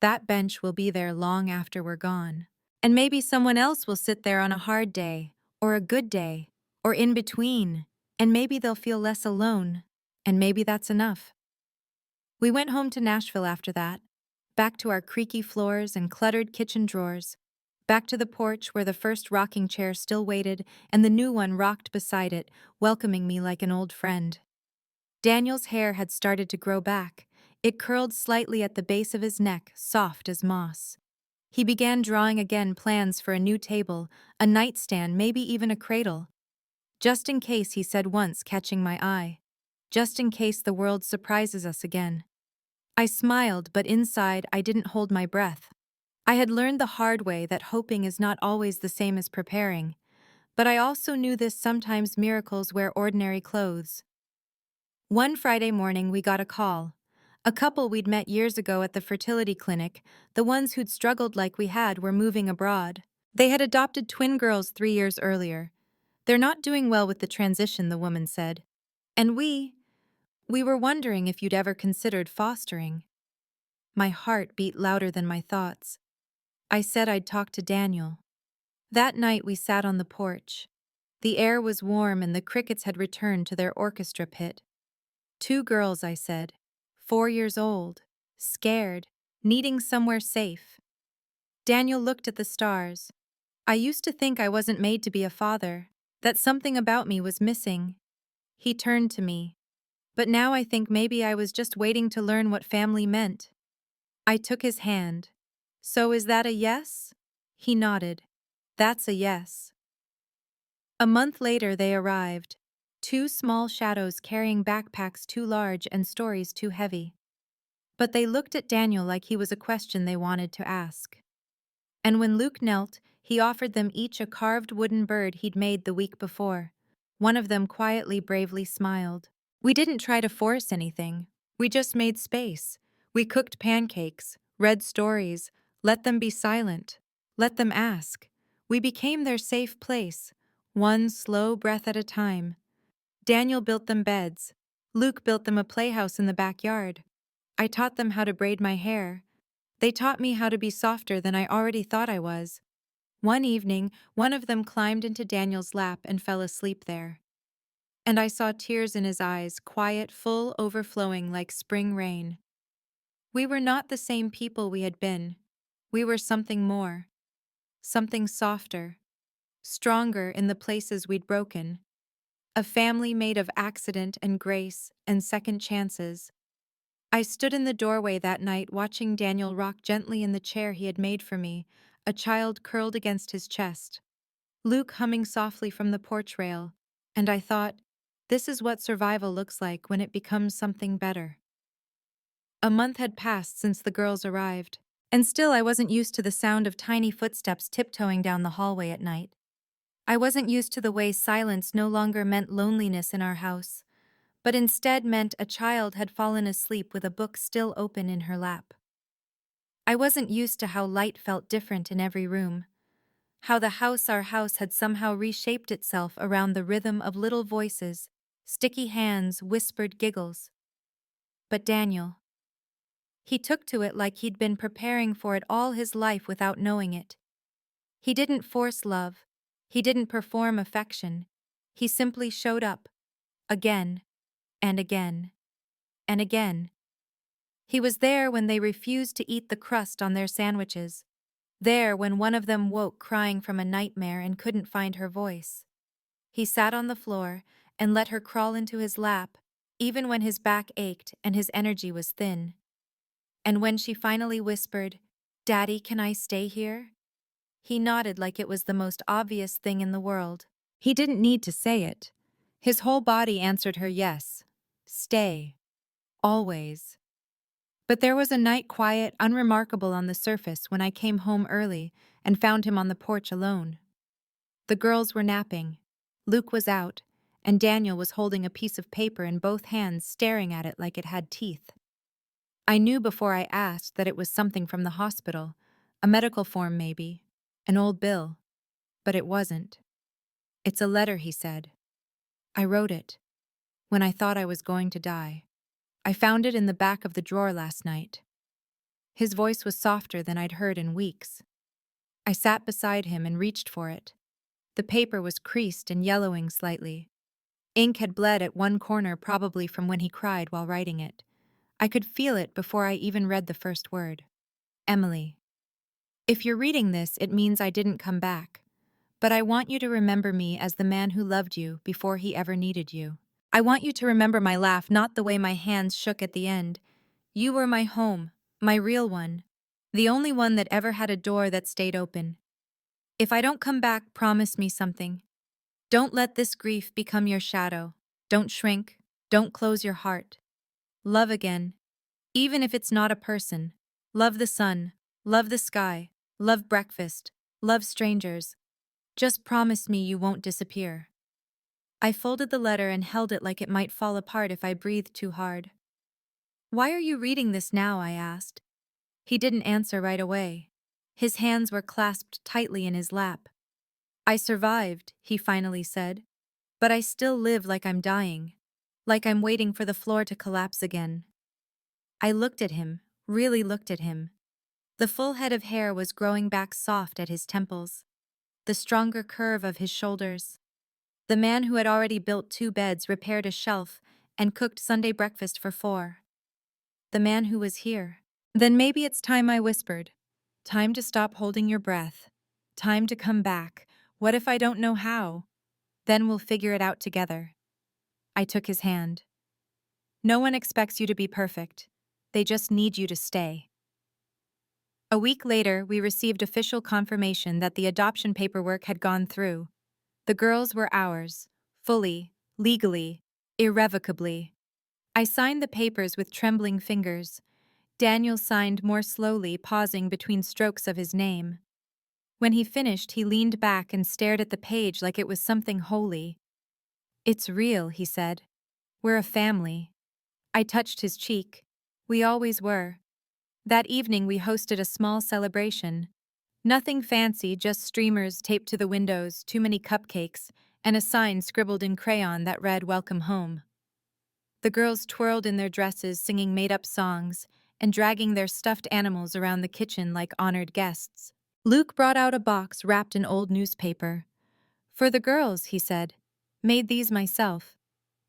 That bench will be there long after we're gone. And maybe someone else will sit there on a hard day, or a good day, or in between, and maybe they'll feel less alone, and maybe that's enough. We went home to Nashville after that, back to our creaky floors and cluttered kitchen drawers, back to the porch where the first rocking chair still waited and the new one rocked beside it, welcoming me like an old friend. Daniel's hair had started to grow back. It curled slightly at the base of his neck, soft as moss. He began drawing again, plans for a new table, a nightstand, maybe even a cradle. "Just in case," he said once, catching my eye. "Just in case the world surprises us again." I smiled, but inside I didn't hold my breath. I had learned the hard way that hoping is not always the same as preparing. But I also knew this: sometimes miracles wear ordinary clothes. One Friday morning, we got a call. A couple we'd met years ago at the fertility clinic, the ones who'd struggled like we had, were moving abroad. They had adopted twin girls 3 years earlier. "They're not doing well with the transition," the woman said. "And We were wondering if you'd ever considered fostering. My heart beat louder than my thoughts. I said I'd talk to Daniel. That night we sat on the porch. The air was warm and the crickets had returned to their orchestra pit. Two girls, I said. 4 years old. Scared. Needing somewhere safe. Daniel looked at the stars. I used to think I wasn't made to be a father, that something about me was missing. He turned to me. But now I think maybe I was just waiting to learn what family meant. I took his hand. So is that a yes? He nodded. That's a yes. A month later they arrived. Two small shadows carrying backpacks too large and stories too heavy. But they looked at Daniel like he was a question they wanted to ask. And when Luke knelt, he offered them each a carved wooden bird he'd made the week before. One of them quietly, bravely smiled. We didn't try to force anything. We just made space. We cooked pancakes, read stories, let them be silent, let them ask. We became their safe place, one slow breath at a time. Daniel built them beds. Luke built them a playhouse in the backyard. I taught them how to braid my hair. They taught me how to be softer than I already thought I was. One evening, one of them climbed into Daniel's lap and fell asleep there. And I saw tears in his eyes, quiet, full, overflowing like spring rain. We were not the same people we had been. We were something more. Something softer. Stronger in the places we'd broken. A family made of accident and grace and second chances. I stood in the doorway that night watching Daniel rock gently in the chair he had made for me, a child curled against his chest. Luke humming softly from the porch rail, and I thought, this is what survival looks like when it becomes something better. A month had passed since the girls arrived, and still I wasn't used to the sound of tiny footsteps tiptoeing down the hallway at night. I wasn't used to the way silence no longer meant loneliness in our house, but instead meant a child had fallen asleep with a book still open in her lap. I wasn't used to how light felt different in every room, how our house had somehow reshaped itself around the rhythm of little voices, sticky hands, whispered giggles. But Daniel, he took to it like he'd been preparing for it all his life without knowing it. He didn't force love, he didn't perform affection, he simply showed up, again, and again, and again. He was there when they refused to eat the crust on their sandwiches, there when one of them woke crying from a nightmare and couldn't find her voice. He sat on the floor and let her crawl into his lap, even when his back ached and his energy was thin. And when she finally whispered, "Daddy, can I stay here?" he nodded like it was the most obvious thing in the world. He didn't need to say it. His whole body answered her yes. Stay. Always. But there was a night quiet, unremarkable on the surface when I came home early and found him on the porch alone. The girls were napping. Luke was out, and Daniel was holding a piece of paper in both hands, staring at it like it had teeth. I knew before I asked that it was something from the hospital, a medical form maybe, an old bill. But it wasn't. "It's a letter," he said. "I wrote it when I thought I was going to die. I found it in the back of the drawer last night." His voice was softer than I'd heard in weeks. I sat beside him and reached for it. The paper was creased and yellowing slightly. Ink had bled at one corner, probably from when he cried while writing it. I could feel it before I even read the first word. "Emily. If you're reading this, it means I didn't come back. But I want you to remember me as the man who loved you before he ever needed you. I want you to remember my laugh, not the way my hands shook at the end. You were my home, my real one, the only one that ever had a door that stayed open. If I don't come back, promise me something. Don't let this grief become your shadow. Don't shrink. Don't close your heart. Love again, even if it's not a person. Love the sun. Love the sky. Love breakfast. Love strangers. Just promise me you won't disappear." I folded the letter and held it like it might fall apart if I breathed too hard. "Why are you reading this now?" I asked. He didn't answer right away. His hands were clasped tightly in his lap. "I survived," he finally said. "But I still live like I'm dying. like I'm waiting for the floor to collapse again. I looked at him, really looked at him. The full head of hair was growing back soft at his temples, the stronger curve of his shoulders. The man who had already built 2 beds, repaired a shelf, and cooked Sunday breakfast for 4. The man who was here. Then maybe it's time, I whispered. Time to stop holding your breath. Time to come back. What if I don't know how? Then we'll figure it out together. I took his hand. No one expects you to be perfect. They just need you to stay. A week later, we received official confirmation that the adoption paperwork had gone through. The girls were ours, fully, legally, irrevocably. I signed the papers with trembling fingers. Daniel signed more slowly, pausing between strokes of his name. When he finished, he leaned back and stared at the page like it was something holy. It's real, he said. We're a family. I touched his cheek. We always were. That evening we hosted a small celebration. Nothing fancy, just streamers taped to the windows, too many cupcakes, and a sign scribbled in crayon that read, "Welcome home." The girls twirled in their dresses, singing made-up songs, and dragging their stuffed animals around the kitchen like honored guests. Luke brought out a box wrapped in old newspaper. "For the girls," he said. "Made these myself."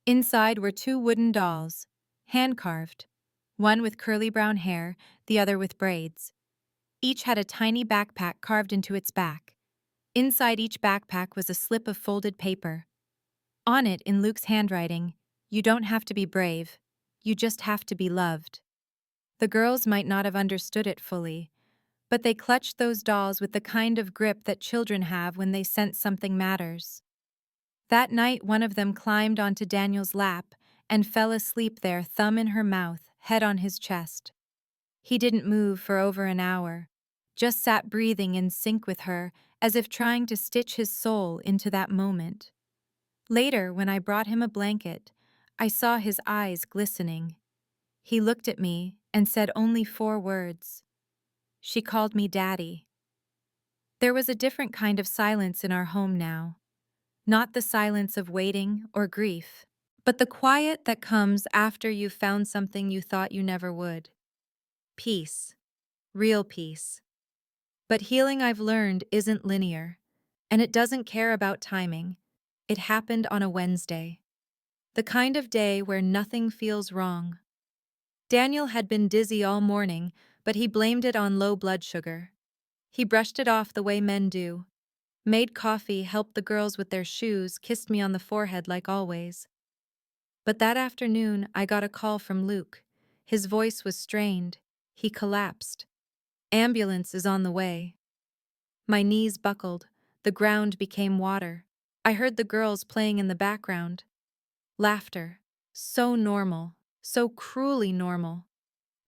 Inside were 2 wooden dolls, hand-carved, one with curly brown hair, the other with braids. Each had a tiny backpack carved into its back. Inside each backpack was a slip of folded paper. On it, in Luke's handwriting, "You don't have to be brave. You just have to be loved." The girls might not have understood it fully, but they clutched those dolls with the kind of grip that children have when they sense something matters. That night, one of them climbed onto Daniel's lap and fell asleep there, thumb in her mouth, head on his chest. He didn't move for over an hour, just sat breathing in sync with her, as if trying to stitch his soul into that moment. Later, when I brought him a blanket, I saw his eyes glistening. He looked at me and said only 4 words. She called me Daddy. There was a different kind of silence in our home now. Not the silence of waiting or grief, but the quiet that comes after you've found something you thought you never would. Peace. Real peace. But healing, I've learned, isn't linear, and it doesn't care about timing. It happened on a Wednesday. The kind of day where nothing feels wrong. Daniel had been dizzy all morning, but he blamed it on low blood sugar. He brushed it off the way men do. Made coffee, helped the girls with their shoes, kissed me on the forehead like always. But that afternoon, I got a call from Luke. His voice was strained. He collapsed. "Ambulance is on the way." My knees buckled. The ground became water. I heard the girls playing in the background. Laughter. So normal. So cruelly normal.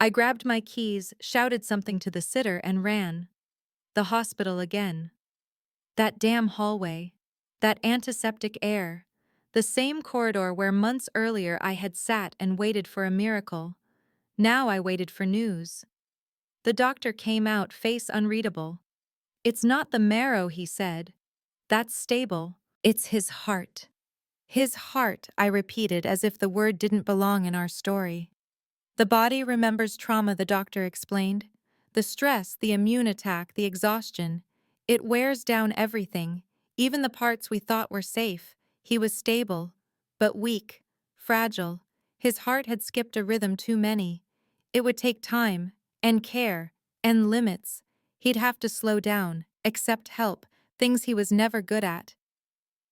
I grabbed my keys, shouted something to the sitter, and ran. The hospital again. That damn hallway. That antiseptic air. The same corridor where months earlier I had sat and waited for a miracle. Now I waited for news. The doctor came out, face unreadable. "It's not the marrow," he said. "That's stable. It's his heart." His heart, I repeated as if the word didn't belong in our story. "The body remembers trauma," the doctor explained. "The stress, the immune attack, the exhaustion. It wears down everything, even the parts we thought were safe." He was stable, but weak, fragile. His heart had skipped a rhythm too many. It would take time, and care, and limits. He'd have to slow down, accept help, things he was never good at.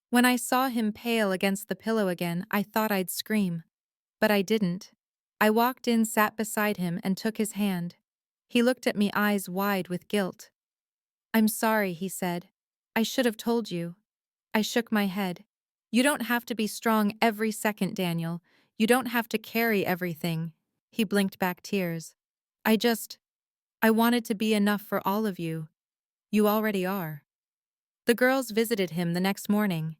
When I saw him pale against the pillow again, I thought I'd scream. But I didn't. I walked in, sat beside him, and took his hand. He looked at me, eyes wide with guilt. "I'm sorry," he said. "I should have told you." I shook my head. "You don't have to be strong every second, Daniel. You don't have to carry everything." He blinked back tears. I wanted to be enough for all of you. You already are." The girls visited him the next morning.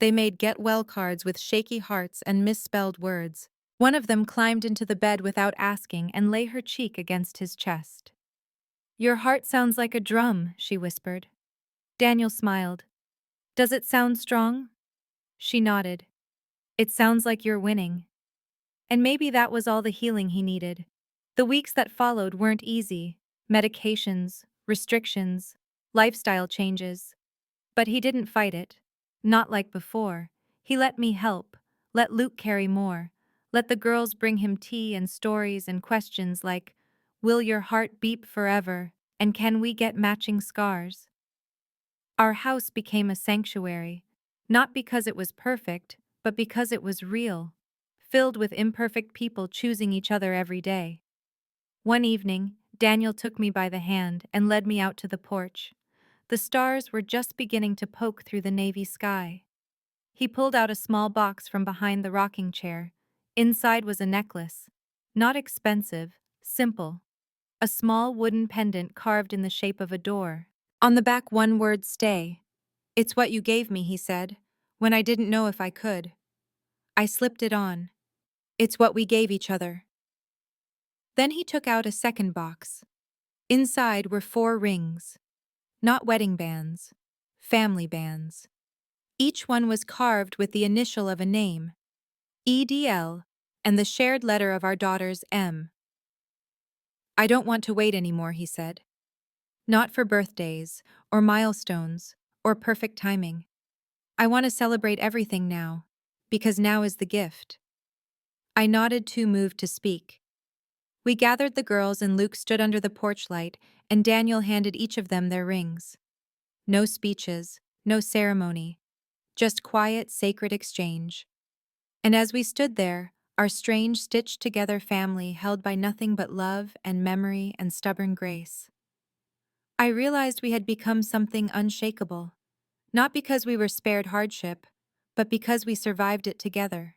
They made get-well cards with shaky hearts and misspelled words. One of them climbed into the bed without asking and lay her cheek against his chest. "Your heart sounds like a drum," she whispered. Daniel smiled. "Does it sound strong?" She nodded. "It sounds like you're winning." And maybe that was all the healing he needed. The weeks that followed weren't easy: medications, restrictions, lifestyle changes. But he didn't fight it. Not like before. He let me help, let Luke carry more, let the girls bring him tea and stories and questions like, "Will your heart beat forever? And can we get matching scars?" Our house became a sanctuary, not because it was perfect, but because it was real, filled with imperfect people choosing each other every day. One evening, Daniel took me by the hand and led me out to the porch. The stars were just beginning to poke through the navy sky. He pulled out a small box from behind the rocking chair. Inside was a necklace. Not expensive, simple. A small wooden pendant carved in the shape of a door. On the back, one word: stay. "It's what you gave me," he said, when I didn't know if I could. I slipped it on. "It's what we gave each other." Then he took out a second box. Inside were 4 rings. Not wedding bands. Family bands. Each one was carved with the initial of a name, EDL, and the shared letter of our daughter's M. "I don't want to wait anymore," he said. "Not for birthdays, or milestones, or perfect timing. I want to celebrate everything now, because now is the gift." I nodded, too moved to speak. We gathered the girls and Luke stood under the porch light, and Daniel handed each of them their rings. No speeches, no ceremony, just quiet, sacred exchange. And as we stood there, our strange, stitched-together family held by nothing but love and memory and stubborn grace, I realized we had become something unshakable, not because we were spared hardship, but because we survived it together.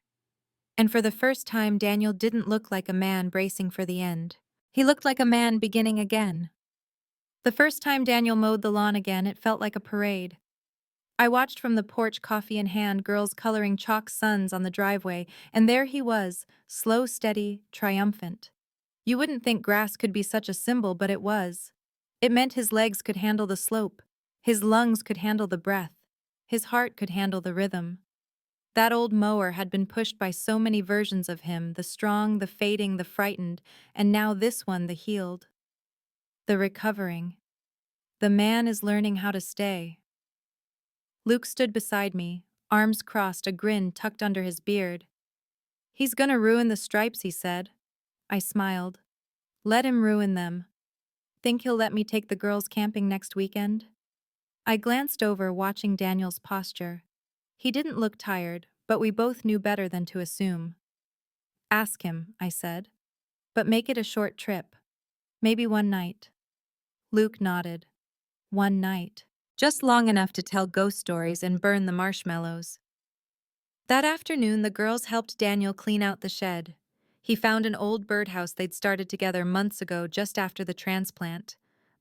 And for the first time, Daniel didn't look like a man bracing for the end. He looked like a man beginning again. The first time Daniel mowed the lawn again, it felt like a parade. I watched from the porch, coffee in hand, girls coloring chalk suns on the driveway, and there he was, slow, steady, triumphant. You wouldn't think grass could be such a symbol, but it was. It meant his legs could handle the slope, his lungs could handle the breath, his heart could handle the rhythm. That old mower had been pushed by so many versions of him, the strong, the fading, the frightened, and now this one, the healed, the recovering. The man is learning how to stay. Luke stood beside me, arms crossed, a grin tucked under his beard. "He's gonna ruin the stripes," he said. I smiled. "Let him ruin them. Think he'll let me take the girls camping next weekend?" I glanced over, watching Daniel's posture. He didn't look tired, but we both knew better than to assume. "Ask him," I said. "But make it a short trip. Maybe one night." Luke nodded. One night. Just long enough to tell ghost stories and burn the marshmallows. That afternoon, the girls helped Daniel clean out the shed. He found an old birdhouse they'd started together months ago, just after the transplant.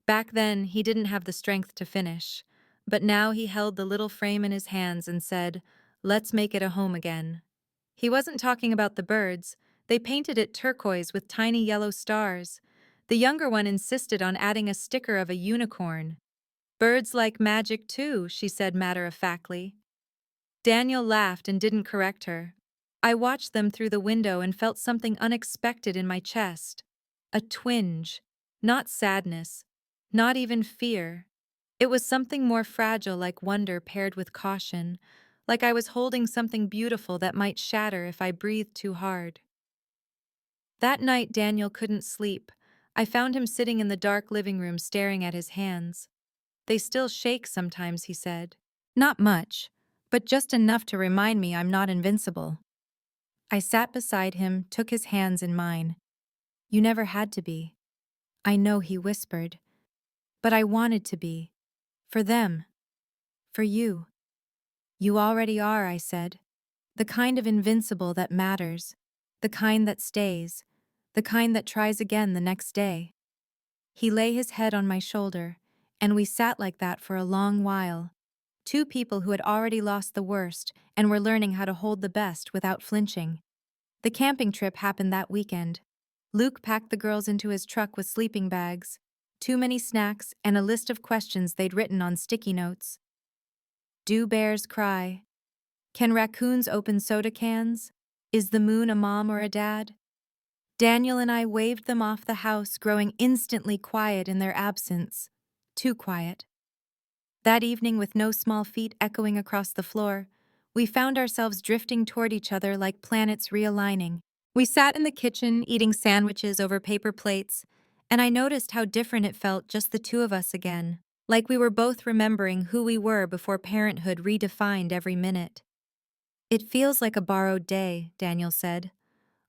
Back then, he didn't have the strength to finish. But now he held the little frame in his hands and said, "Let's make it a home again." He wasn't talking about the birds. They painted it turquoise with tiny yellow stars. The younger one insisted on adding a sticker of a unicorn. "Birds like magic too," she said matter-of-factly. Daniel laughed and didn't correct her. I watched them through the window and felt something unexpected in my chest. A twinge. Not sadness. Not even fear. It was something more fragile, like wonder paired with caution. Like I was holding something beautiful that might shatter if I breathed too hard. That night, Daniel couldn't sleep. I found him sitting in the dark living room staring at his hands. "They still shake sometimes," he said. "Not much, but just enough to remind me I'm not invincible." I sat beside him, took his hands in mine. "You never had to be." "I know," he whispered. "But I wanted to be. For them. For you." "You already are," I said. "The kind of invincible that matters. The kind that stays. The kind that tries again the next day." He lay his head on my shoulder, and we sat like that for a long while. Two people who had already lost the worst and were learning how to hold the best without flinching. The camping trip happened that weekend. Luke packed the girls into his truck with sleeping bags, too many snacks, and a list of questions they'd written on sticky notes. Do bears cry? Can raccoons open soda cans? Is the moon a mom or a dad? Daniel and I waved them off the house, growing instantly quiet in their absence. Too quiet. That evening, with no small feet echoing across the floor, we found ourselves drifting toward each other like planets realigning. We sat in the kitchen, eating sandwiches over paper plates, and I noticed how different it felt, just the two of us again, like we were both remembering who we were before parenthood redefined every minute. It feels like a borrowed day, Daniel said.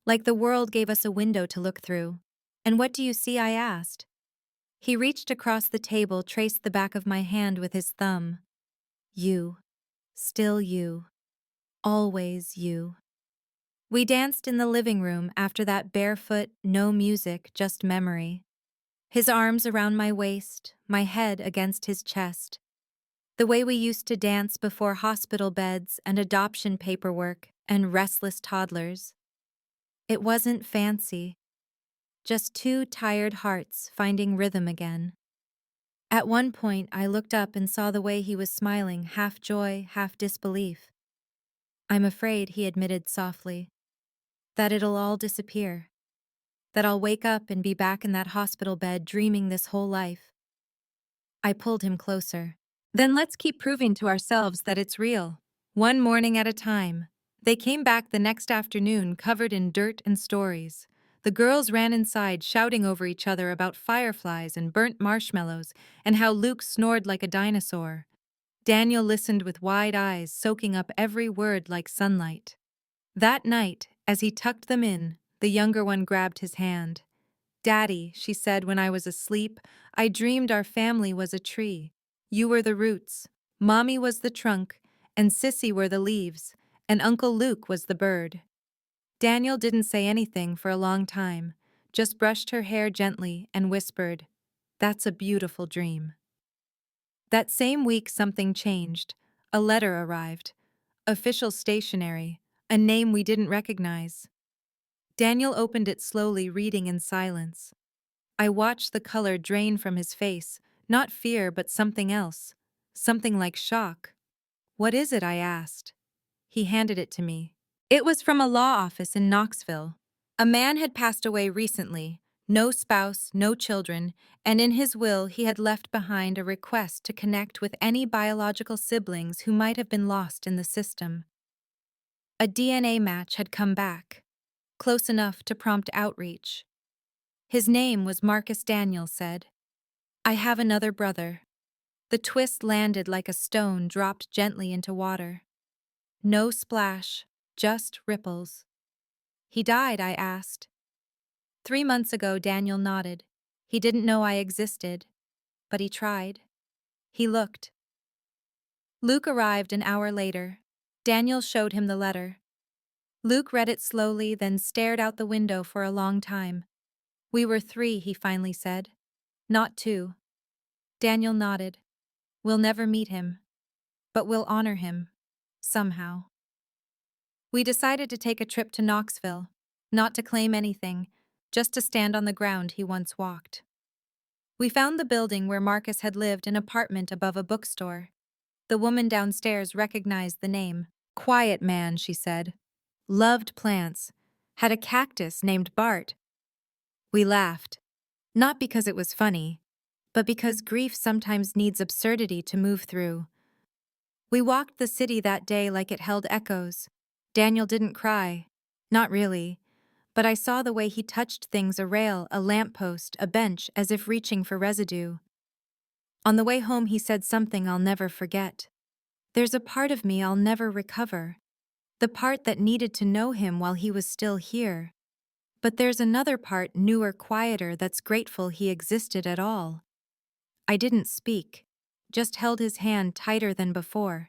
Like the world gave us a window to look through. And what do you see? I asked. He reached across the table, traced the back of my hand with his thumb. You. Still you. Always you. We danced in the living room after that, barefoot, no music, just memory. His arms around my waist, my head against his chest. The way we used to dance before hospital beds and adoption paperwork and restless toddlers. It wasn't fancy. Just two tired hearts finding rhythm again. At one point, I looked up and saw the way he was smiling, half joy, half disbelief. I'm afraid, he admitted softly, that it'll all disappear. That I'll wake up and be back in that hospital bed dreaming this whole life. I pulled him closer. Then let's keep proving to ourselves that it's real. One morning at a time. They came back the next afternoon covered in dirt and stories. The girls ran inside shouting over each other about fireflies and burnt marshmallows and how Luke snored like a dinosaur. Daniel listened with wide eyes, soaking up every word like sunlight. That night, as he tucked them in, the younger one grabbed his hand. Daddy, she said when I was asleep, I dreamed our family was a tree. You were the roots, Mommy was the trunk, and Sissy were the leaves, and Uncle Luke was the bird. Daniel didn't say anything for a long time, just brushed her hair gently and whispered, "That's a beautiful dream." That same week something changed. A letter arrived. Official stationery, a name we didn't recognize. Daniel opened it slowly, reading in silence. I watched the color drain from his face, not fear but something else. Something like shock. "What is it?" I asked. He handed it to me. It was from a law office in Knoxville. A man had passed away recently, no spouse, no children, and in his will he had left behind a request to connect with any biological siblings who might have been lost in the system. A DNA match had come back, close enough to prompt outreach. His name was Marcus, Daniel said. I have another brother. The twist landed like a stone dropped gently into water. No splash, just ripples. He died, I asked. 3 months ago, Daniel nodded. He didn't know I existed, but he tried. He looked. Luke arrived an hour later. Daniel showed him the letter. Luke read it slowly, then stared out the window for a long time. We were 3, he finally said. Not 2. Daniel nodded. We'll never meet him, but we'll honor him. Somehow. We decided to take a trip to Knoxville, not to claim anything, just to stand on the ground he once walked. We found the building where Marcus had lived, an apartment above a bookstore. The woman downstairs recognized the name. Quiet man, she said. Loved plants. Had a cactus named Bart. We laughed. Not because it was funny, but because grief sometimes needs absurdity to move through. We walked the city that day like it held echoes. Daniel didn't cry. Not really. But I saw the way he touched things, a rail, a lamppost, a bench, as if reaching for residue. On the way home he said something I'll never forget. There's a part of me I'll never recover. The part that needed to know him while he was still here. But there's another part, newer, quieter, that's grateful he existed at all. I didn't speak, just held his hand tighter than before.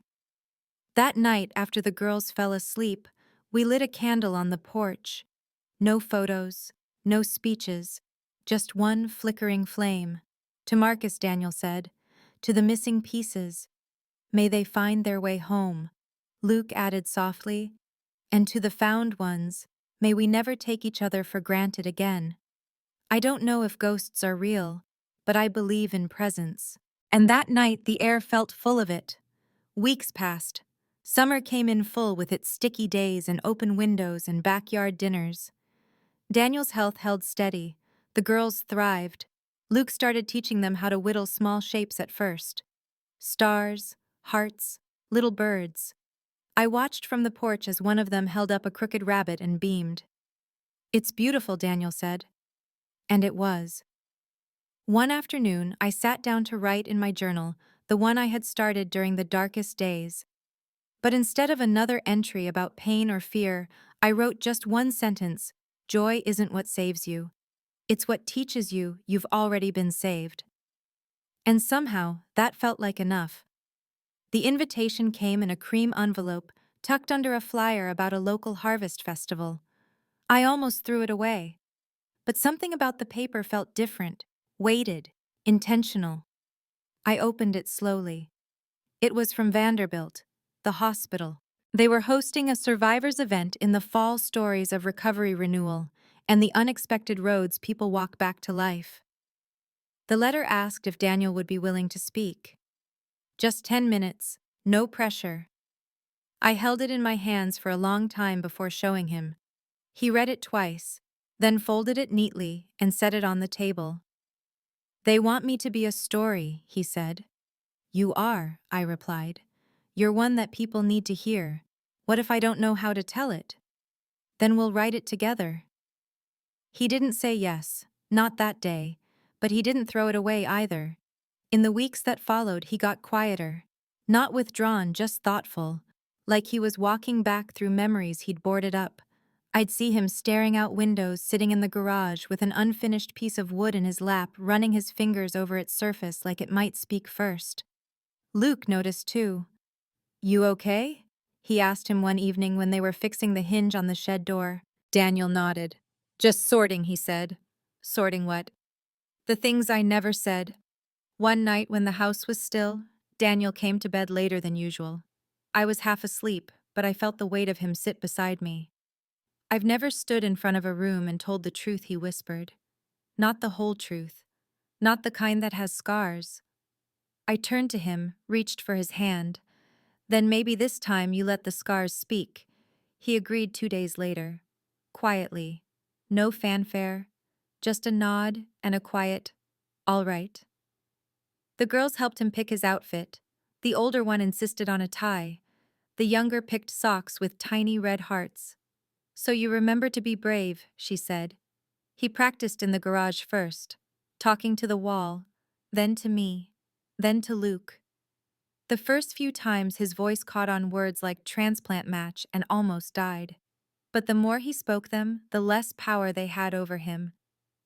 That night, after the girls fell asleep, we lit a candle on the porch. No photos, no speeches, just one flickering flame. To Marcus, Daniel said, to the missing pieces, may they find their way home. Luke added softly, and to the found ones, may we never take each other for granted again. I don't know if ghosts are real, but I believe in presence. And that night the air felt full of it. Weeks passed. Summer came in full with its sticky days and open windows and backyard dinners. Daniel's health held steady. The girls thrived. Luke started teaching them how to whittle small shapes at first. Stars, hearts, little birds. I watched from the porch as one of them held up a crooked rabbit and beamed. "It's beautiful," Daniel said. And it was. One afternoon, I sat down to write in my journal, the one I had started during the darkest days. But instead of another entry about pain or fear, I wrote just one sentence: "Joy isn't what saves you. It's what teaches you you've already been saved." And somehow, that felt like enough. The invitation came in a cream envelope, tucked under a flyer about a local harvest festival. I almost threw it away. But something about the paper felt different, weighted, intentional. I opened it slowly. It was from Vanderbilt, the hospital. They were hosting a survivors event in the fall, stories of recovery renewal and the unexpected roads people walk back to life. The letter asked if Daniel would be willing to speak. Just 10 minutes, no pressure. I held it in my hands for a long time before showing him. He read it twice, then folded it neatly and set it on the table. "They want me to be a story," he said. "You are," I replied. "You're one that people need to hear. What if I don't know how to tell it? Then we'll write it together." He didn't say yes, not that day, but he didn't throw it away either. In the weeks that followed, he got quieter. Not withdrawn, just thoughtful, like he was walking back through memories he'd boarded up. I'd see him staring out windows, sitting in the garage with an unfinished piece of wood in his lap, running his fingers over its surface like it might speak first. Luke noticed too. "You okay?" he asked him one evening when they were fixing the hinge on the shed door. Daniel nodded. "Just sorting," he said. "Sorting what?" "The things I never said." One night when the house was still, Daniel came to bed later than usual. I was half asleep, but I felt the weight of him sit beside me. "I've never stood in front of a room and told the truth," he whispered. "Not the whole truth. Not the kind that has scars." I turned to him, reached for his hand. "Then maybe this time you let the scars speak." He agreed 2 days later. Quietly. No fanfare. Just a nod and a quiet, "All right." The girls helped him pick his outfit. The older one insisted on a tie. The younger picked socks with tiny red hearts. "So you remember to be brave," she said. He practiced in the garage first, talking to the wall, then to me, then to Luke. The first few times his voice caught on words like transplant match and almost died. But the more he spoke them, the less power they had over him.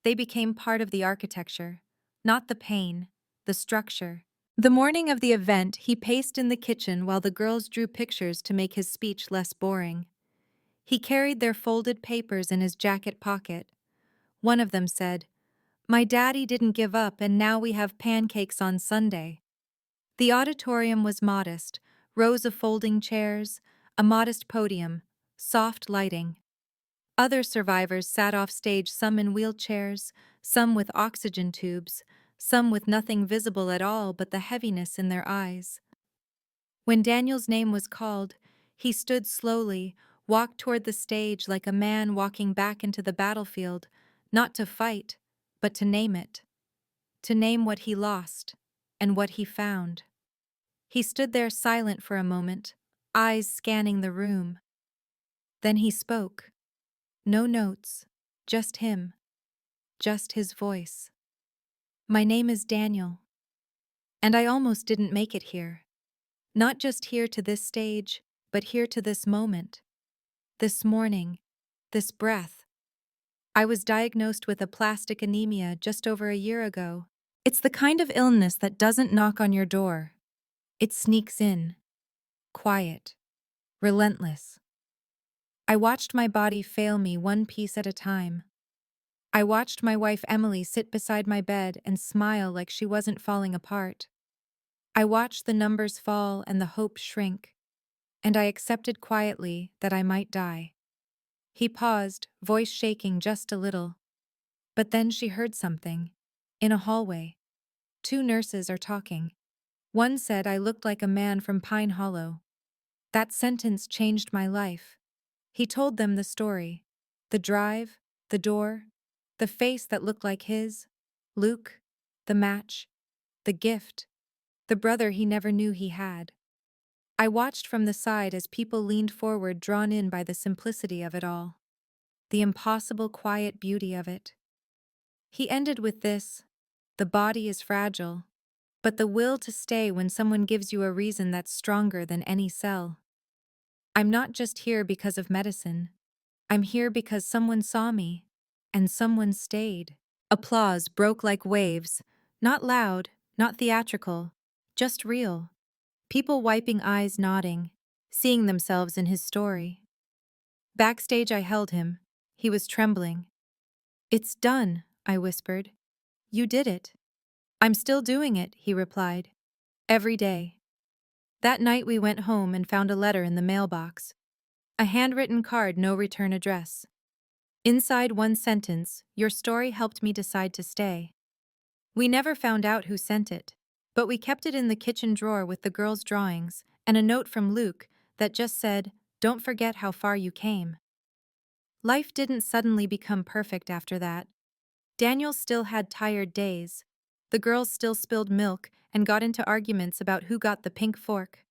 They became part of the architecture, not the pain, the structure. The morning of the event, he paced in the kitchen while the girls drew pictures to make his speech less boring. He carried their folded papers in his jacket pocket. One of them said, "My daddy didn't give up and now we have pancakes on Sunday." The auditorium was modest, rows of folding chairs, a modest podium, soft lighting. Other survivors sat off stage, some in wheelchairs, some with oxygen tubes, some with nothing visible at all but the heaviness in their eyes. When Daniel's name was called, he stood slowly, walked toward the stage like a man walking back into the battlefield, not to fight, but to name it. To name what he lost, and what he found. He stood there silent for a moment, eyes scanning the room. Then he spoke. No notes, just him, just his voice. "My name is Daniel, and I almost didn't make it here. Not just here to this stage, but here to this moment. This morning, this breath. I was diagnosed with aplastic anemia just over a year ago. It's the kind of illness that doesn't knock on your door. It sneaks in, quiet, relentless. I watched my body fail me one piece at a time. I watched my wife Emily sit beside my bed and smile like she wasn't falling apart. I watched the numbers fall and the hope shrink, and I accepted quietly that I might die." He paused, voice shaking just a little. But then she heard something. In a hallway. 2 nurses are talking. One said I looked like a man from Pine Hollow. That sentence changed my life. He told them the story. The drive, the door, the face that looked like his, Luke, the match, the gift, the brother he never knew he had. I watched from the side as people leaned forward, drawn in by the simplicity of it all, the impossible quiet beauty of it. He ended with this: the body is fragile, but the will to stay when someone gives you a reason that's stronger than any cell. I'm not just here because of medicine. I'm here because someone saw me, and someone stayed. Applause broke like waves, not loud, not theatrical, just real. People wiping eyes, nodding, seeing themselves in his story. Backstage, I held him. He was trembling. "It's done," I whispered. "You did it." "I'm still doing it," he replied. "Every day." That night we went home and found a letter in the mailbox. A handwritten card, no return address. Inside, one sentence: "Your story helped me decide to stay." We never found out who sent it, but we kept it in the kitchen drawer with the girls' drawings and a note from Luke that just said, "Don't forget how far you came." Life didn't suddenly become perfect after that. Daniel still had tired days. The girls still spilled milk and got into arguments about who got the pink fork.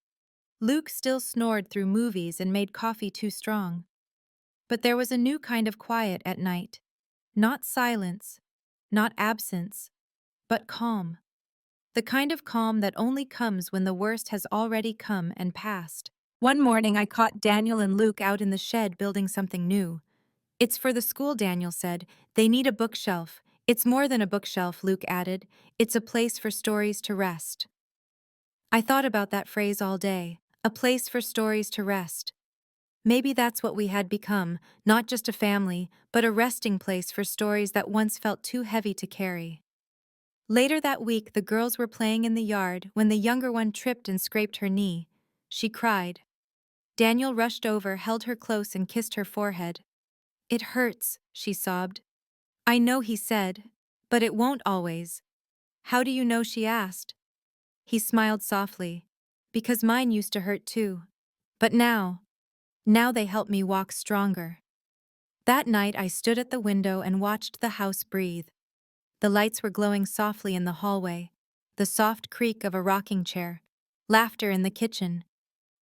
Luke still snored through movies and made coffee too strong. But there was a new kind of quiet at night. Not silence, not absence, but calm. The kind of calm that only comes when the worst has already come and passed. One morning I caught Daniel and Luke out in the shed building something new. "It's for the school," Daniel said. "They need a bookshelf." "It's more than a bookshelf," Luke added. "It's a place for stories to rest." I thought about that phrase all day. A place for stories to rest. Maybe that's what we had become, not just a family, but a resting place for stories that once felt too heavy to carry. Later that week, the girls were playing in the yard when the younger one tripped and scraped her knee. She cried. Daniel rushed over, held her close, and kissed her forehead. "It hurts," she sobbed. "I know," he said, "but it won't always." "How do you know?" she asked. He smiled softly. "Because mine used to hurt too. But now they help me walk stronger." That night I stood at the window and watched the house breathe. The lights were glowing softly in the hallway, the soft creak of a rocking chair, laughter in the kitchen.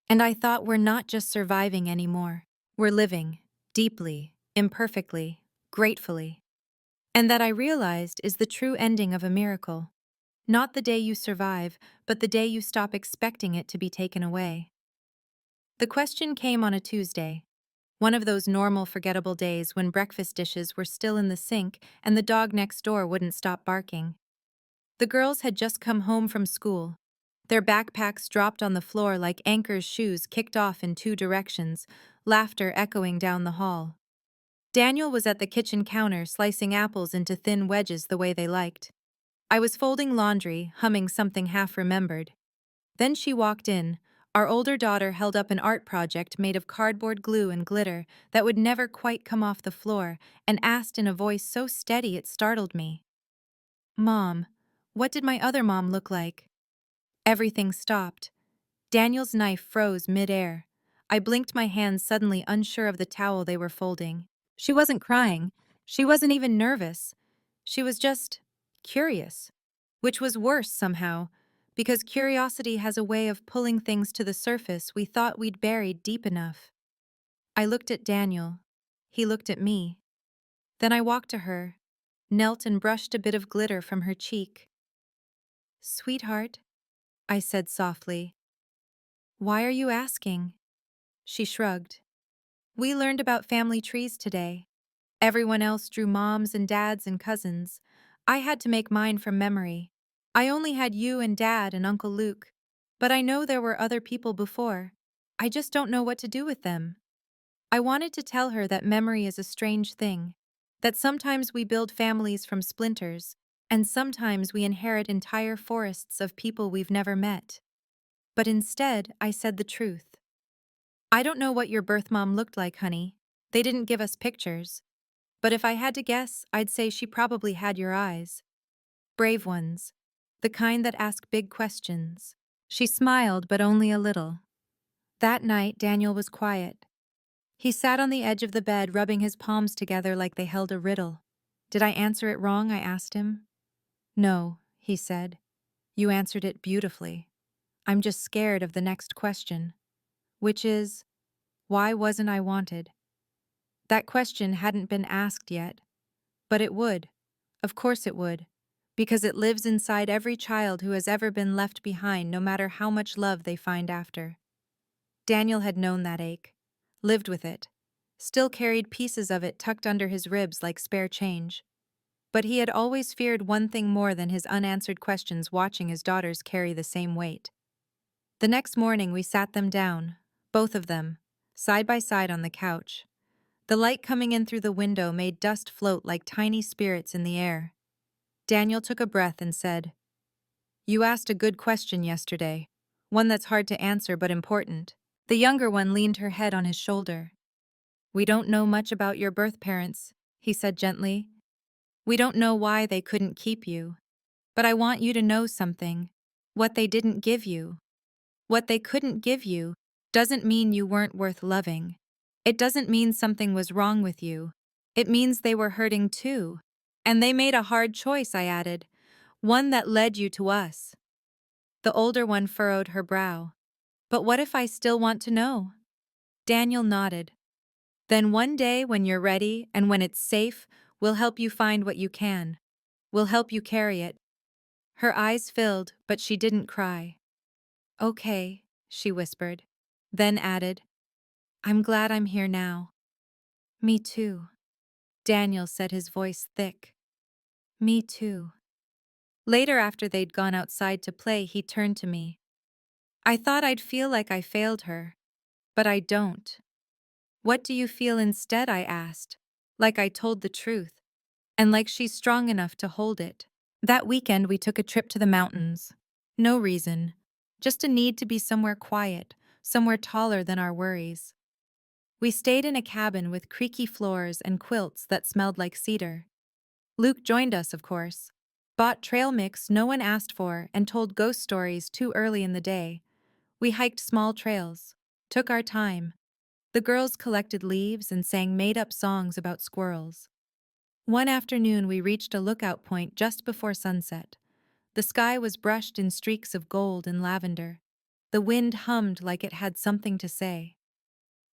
And I thought, we're not just surviving anymore. We're living, deeply, imperfectly, gratefully. And that, I realized, is the true ending of a miracle. Not the day you survive, but the day you stop expecting it to be taken away. The question came on a Tuesday. One of those normal, forgettable days when breakfast dishes were still in the sink and the dog next door wouldn't stop barking. The girls had just come home from school. Their backpacks dropped on the floor like anchors, shoes kicked off in two directions, laughter echoing down the hall. Daniel was at the kitchen counter slicing apples into thin wedges the way they liked. I was folding laundry, humming something half-remembered. Then she walked in. Our older daughter held up an art project made of cardboard glue and glitter that would never quite come off the floor, and asked in a voice so steady it startled me. "Mom, what did my other mom look like?" Everything stopped. Daniel's knife froze mid-air. I blinked, my hands suddenly unsure of the towel they were folding. She wasn't crying. She wasn't even nervous. She was just curious, which was worse somehow, because curiosity has a way of pulling things to the surface we thought we'd buried deep enough. I looked at Daniel. He looked at me. Then I walked to her, knelt and brushed a bit of glitter from her cheek. "Sweetheart," I said softly. "Why are you asking?" She shrugged. "We learned about family trees today. Everyone else drew moms and dads and cousins. I had to make mine from memory. I only had you and Dad and Uncle Luke. But I know there were other people before. I just don't know what to do with them." I wanted to tell her that memory is a strange thing, that sometimes we build families from splinters, and sometimes we inherit entire forests of people we've never met. But instead, I said the truth. "I don't know what your birth mom looked like, honey. They didn't give us pictures. But if I had to guess, I'd say she probably had your eyes. Brave ones. The kind that ask big questions." She smiled, but only a little. That night, Daniel was quiet. He sat on the edge of the bed, rubbing his palms together like they held a riddle. Did I answer it wrong? I asked him. No, he said. You answered it beautifully. I'm just scared of the next question, which is, why wasn't I wanted? That question hadn't been asked yet, but it would. Of course it would, because it lives inside every child who has ever been left behind, no matter how much love they find after. Daniel had known that ache, lived with it, still carried pieces of it tucked under his ribs like spare change. But he had always feared one thing more than his unanswered questions, watching his daughters carry the same weight. The next morning we sat them down, both of them, side by side on the couch. The light coming in through the window made dust float like tiny spirits in the air. Daniel took a breath and said, You asked a good question yesterday, one that's hard to answer but important. The younger one leaned her head on his shoulder. We don't know much about your birth parents, he said gently. We don't know why they couldn't keep you. But I want you to know something. What they didn't give you. What they couldn't give you doesn't mean you weren't worth loving. It doesn't mean something was wrong with you. It means they were hurting too. And they made a hard choice, I added, one that led you to us. The older one furrowed her brow. But what if I still want to know? Daniel nodded. Then one day when you're ready and when it's safe, we'll help you find what you can. We'll help you carry it. Her eyes filled, but she didn't cry. Okay, she whispered, then added, I'm glad I'm here now. Me too. Daniel said, his voice thick. Me too. Later, after they'd gone outside to play, he turned to me. I thought I'd feel like I failed her, but I don't. What do you feel instead? I asked, like I told the truth, and like she's strong enough to hold it. That weekend we took a trip to the mountains. No reason, just a need to be somewhere quiet, somewhere taller than our worries. We stayed in a cabin with creaky floors and quilts that smelled like cedar. Luke joined us, of course. Bought trail mix no one asked for and told ghost stories too early in the day. We hiked small trails, took our time. The girls collected leaves and sang made-up songs about squirrels. One afternoon we reached a lookout point just before sunset. The sky was brushed in streaks of gold and lavender. The wind hummed like it had something to say.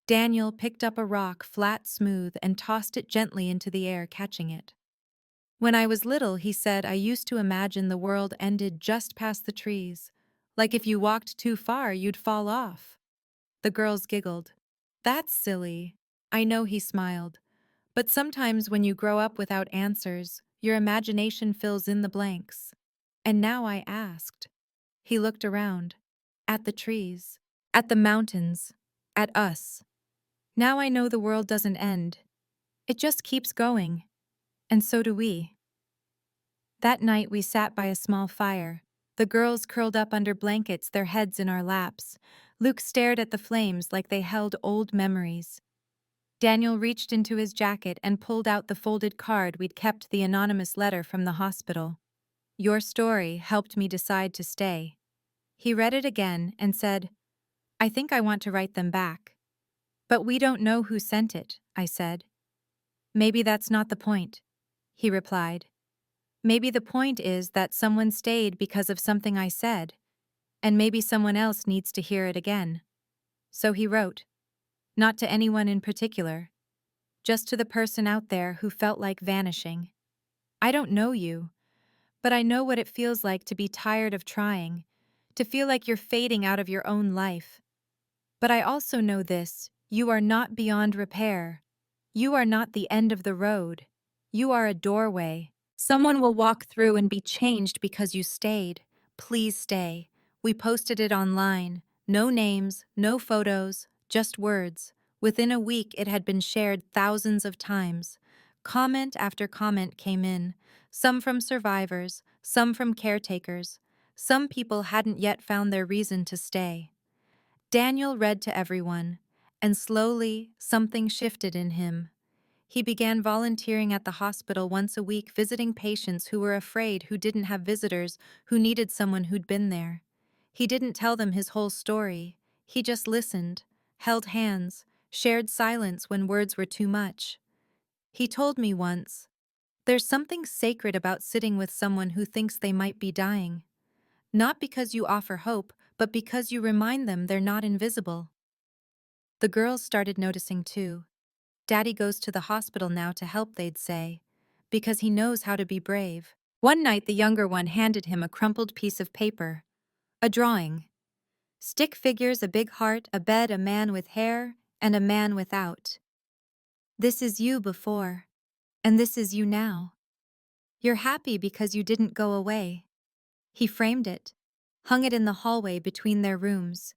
Daniel picked up a rock, flat, smooth, and tossed it gently into the air, catching it. When I was little, he said, I used to imagine the world ended just past the trees. Like if you walked too far, you'd fall off. The girls giggled. That's silly. I know, he smiled. But sometimes when you grow up without answers, your imagination fills in the blanks. And now I asked. He looked around. At the trees. At the mountains. At us. Now I know the world doesn't end. It just keeps going. And so do we. That night we sat by a small fire. The girls curled up under blankets, their heads in our laps. Luke stared at the flames like they held old memories. Daniel reached into his jacket and pulled out the folded card we'd kept, the anonymous letter from the hospital. Your story helped me decide to stay. He read it again and said, I think I want to write them back. But we don't know who sent it, I said. Maybe that's not the point, he replied. Maybe the point is that someone stayed because of something I said, and maybe someone else needs to hear it again. So he wrote, not to anyone in particular, just to the person out there who felt like vanishing. I don't know you, but I know what it feels like to be tired of trying, to feel like you're fading out of your own life. But I also know this, you are not beyond repair. You are not the end of the road. You are a doorway. Someone will walk through and be changed because you stayed. Please stay. We posted it online. No names, no photos, just words. Within a week, it had been shared thousands of times. Comment after comment came in, some from survivors, some from caretakers. Some people hadn't yet found their reason to stay. Daniel read to everyone, and slowly something shifted in him. He began volunteering at the hospital once a week, visiting patients who were afraid, who didn't have visitors, who needed someone who'd been there. He didn't tell them his whole story. He just listened, held hands, shared silence when words were too much. He told me once, "There's something sacred about sitting with someone who thinks they might be dying. Not because you offer hope, but because you remind them they're not invisible." The girls started noticing too. "Daddy goes to the hospital now to help," they'd say, "because he knows how to be brave." One night, the younger one handed him a crumpled piece of paper. A drawing. Stick figures, a big heart, a bed, a man with hair, and a man without. "This is you before, and this is you now. You're happy because you didn't go away." He framed it, hung it in the hallway between their rooms.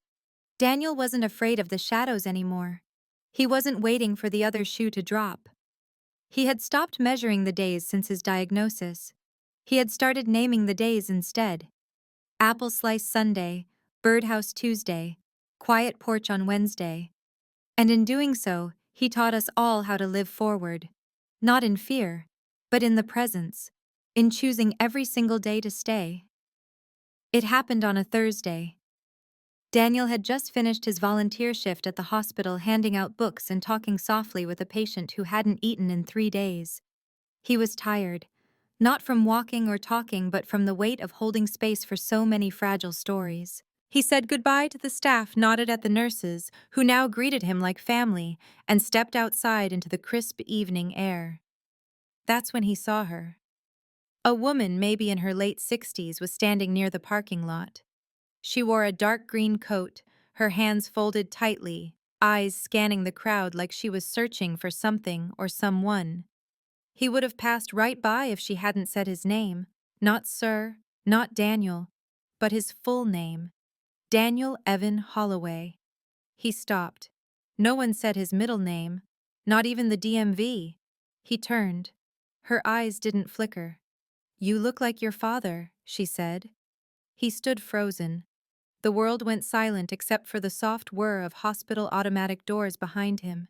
Daniel wasn't afraid of the shadows anymore. He wasn't waiting for the other shoe to drop. He had stopped measuring the days since his diagnosis. He had started naming the days instead. Apple Slice Sunday, Birdhouse Tuesday, Quiet Porch on Wednesday. And in doing so, he taught us all how to live forward. Not in fear, but in the presence, in choosing every single day to stay. It happened on a Thursday. Daniel had just finished his volunteer shift at the hospital, handing out books and talking softly with a patient who hadn't eaten in 3 days. He was tired, not from walking or talking, but from the weight of holding space for so many fragile stories. He said goodbye to the staff, nodded at the nurses, who now greeted him like family, and stepped outside into the crisp evening air. That's when he saw her. A woman, maybe in her late 60s, was standing near the parking lot. She wore a dark green coat, her hands folded tightly, eyes scanning the crowd like she was searching for something or someone. He would have passed right by if she hadn't said his name. Not Sir, not Daniel, but his full name. Daniel Evan Holloway. He stopped. No one said his middle name, not even the DMV. He turned. Her eyes didn't flicker. "You look like your father," she said. He stood frozen. The world went silent except for the soft whir of hospital automatic doors behind him.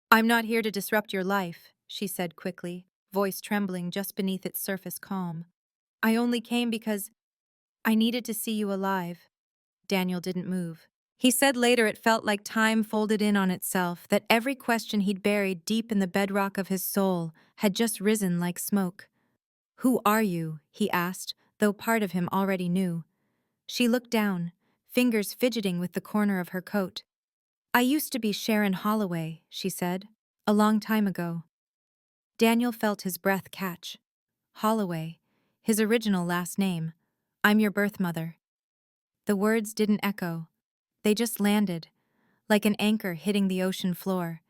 "I'm not here to disrupt your life," she said quickly, voice trembling just beneath its surface calm. "I only came because I needed to see you alive." Daniel didn't move. He said later it felt like time folded in on itself, that every question he'd buried deep in the bedrock of his soul had just risen like smoke. "Who are you?" he asked, though part of him already knew. She looked down, fingers fidgeting with the corner of her coat. "I used to be Sharon Holloway," she said, "a long time ago." Daniel felt his breath catch. Holloway, his original last name. "I'm your birth mother." The words didn't echo. They just landed, like an anchor hitting the ocean floor.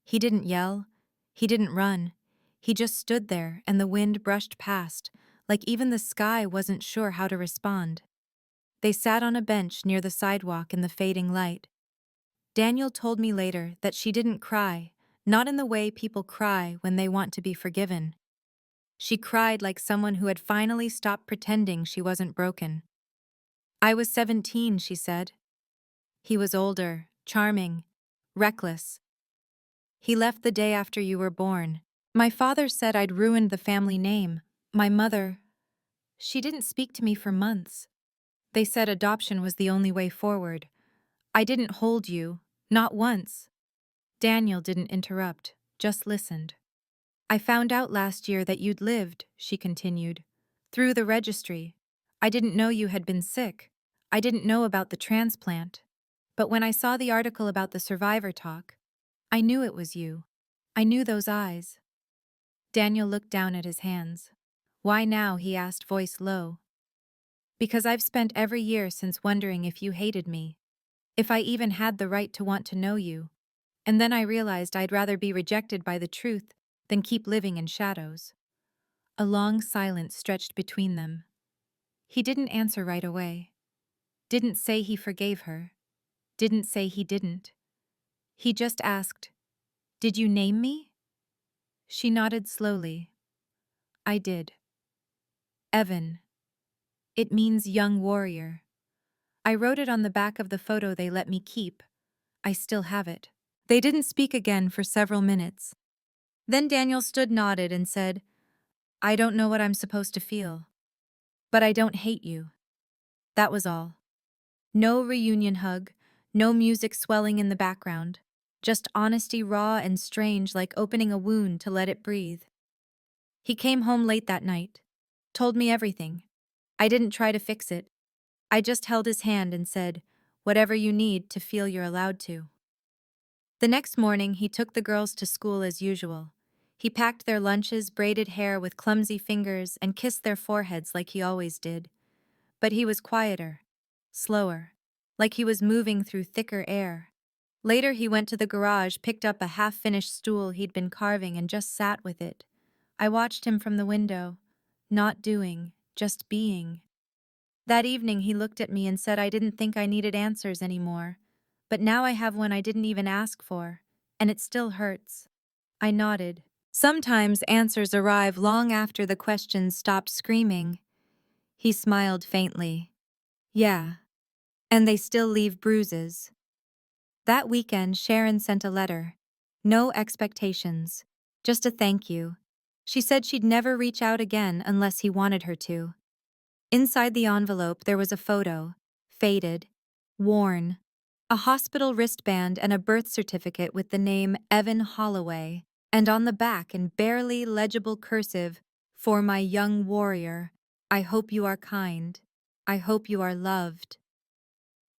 He didn't yell. He didn't run. He just stood there, and the wind brushed past, like even the sky wasn't sure how to respond. They sat on a bench near the sidewalk in the fading light. Daniel told me later that she didn't cry, not in the way people cry when they want to be forgiven. She cried like someone who had finally stopped pretending she wasn't broken. "I was 17, she said. He was older, charming, reckless. He left the day after you were born. My father said I'd ruined the family name. My mother, she didn't speak to me for months. They said adoption was the only way forward. I didn't hold you, not once." Daniel didn't interrupt, just listened. "I found out last year that you'd lived," she continued. "Through the registry. I didn't know you had been sick. I didn't know about the transplant. But when I saw the article about the survivor talk, I knew it was you. I knew those eyes." Daniel looked down at his hands. "Why now?" he asked, voice low. "Because I've spent every year since wondering if you hated me, if I even had the right to want to know you. And then I realized I'd rather be rejected by the truth than keep living in shadows." A long silence stretched between them. He didn't answer right away. Didn't say he forgave her. Didn't say he didn't. He just asked, "Did you name me?" She nodded slowly. "I did. Evan. It means young warrior. I wrote it on the back of the photo they let me keep. I still have it." They didn't speak again for several minutes. Then Daniel stood, nodded, and said, "I don't know what I'm supposed to feel. But I don't hate you." That was all. No reunion hug, No music swelling in the background. Just honesty raw and strange, like opening a wound to let it breathe. He came home late that night. Told me everything. I didn't try to fix it. I just held his hand and said, "Whatever you need to feel you're allowed to." The next morning, he took the girls to school as usual. He packed their lunches, braided hair with clumsy fingers, and kissed their foreheads like he always did. But he was quieter, slower, like he was moving through thicker air. Later, he went to the garage, picked up a half-finished stool he'd been carving, and just sat with it. I watched him from the window, not doing, just being. That evening, he looked at me and said I didn't think I needed answers anymore. But now I have one I didn't even ask for, and it still hurts. I nodded. Sometimes answers arrive long after the questions stop screaming. He smiled faintly. Yeah. And they still leave bruises. That weekend, Sharon sent a letter. No expectations. Just a thank you. She said she'd never reach out again unless he wanted her to. Inside the envelope, there was a photo. Faded. Worn. A hospital wristband and a birth certificate with the name Evan Holloway. And on the back, in barely legible cursive, "For my young warrior, I hope you are kind. I hope you are loved."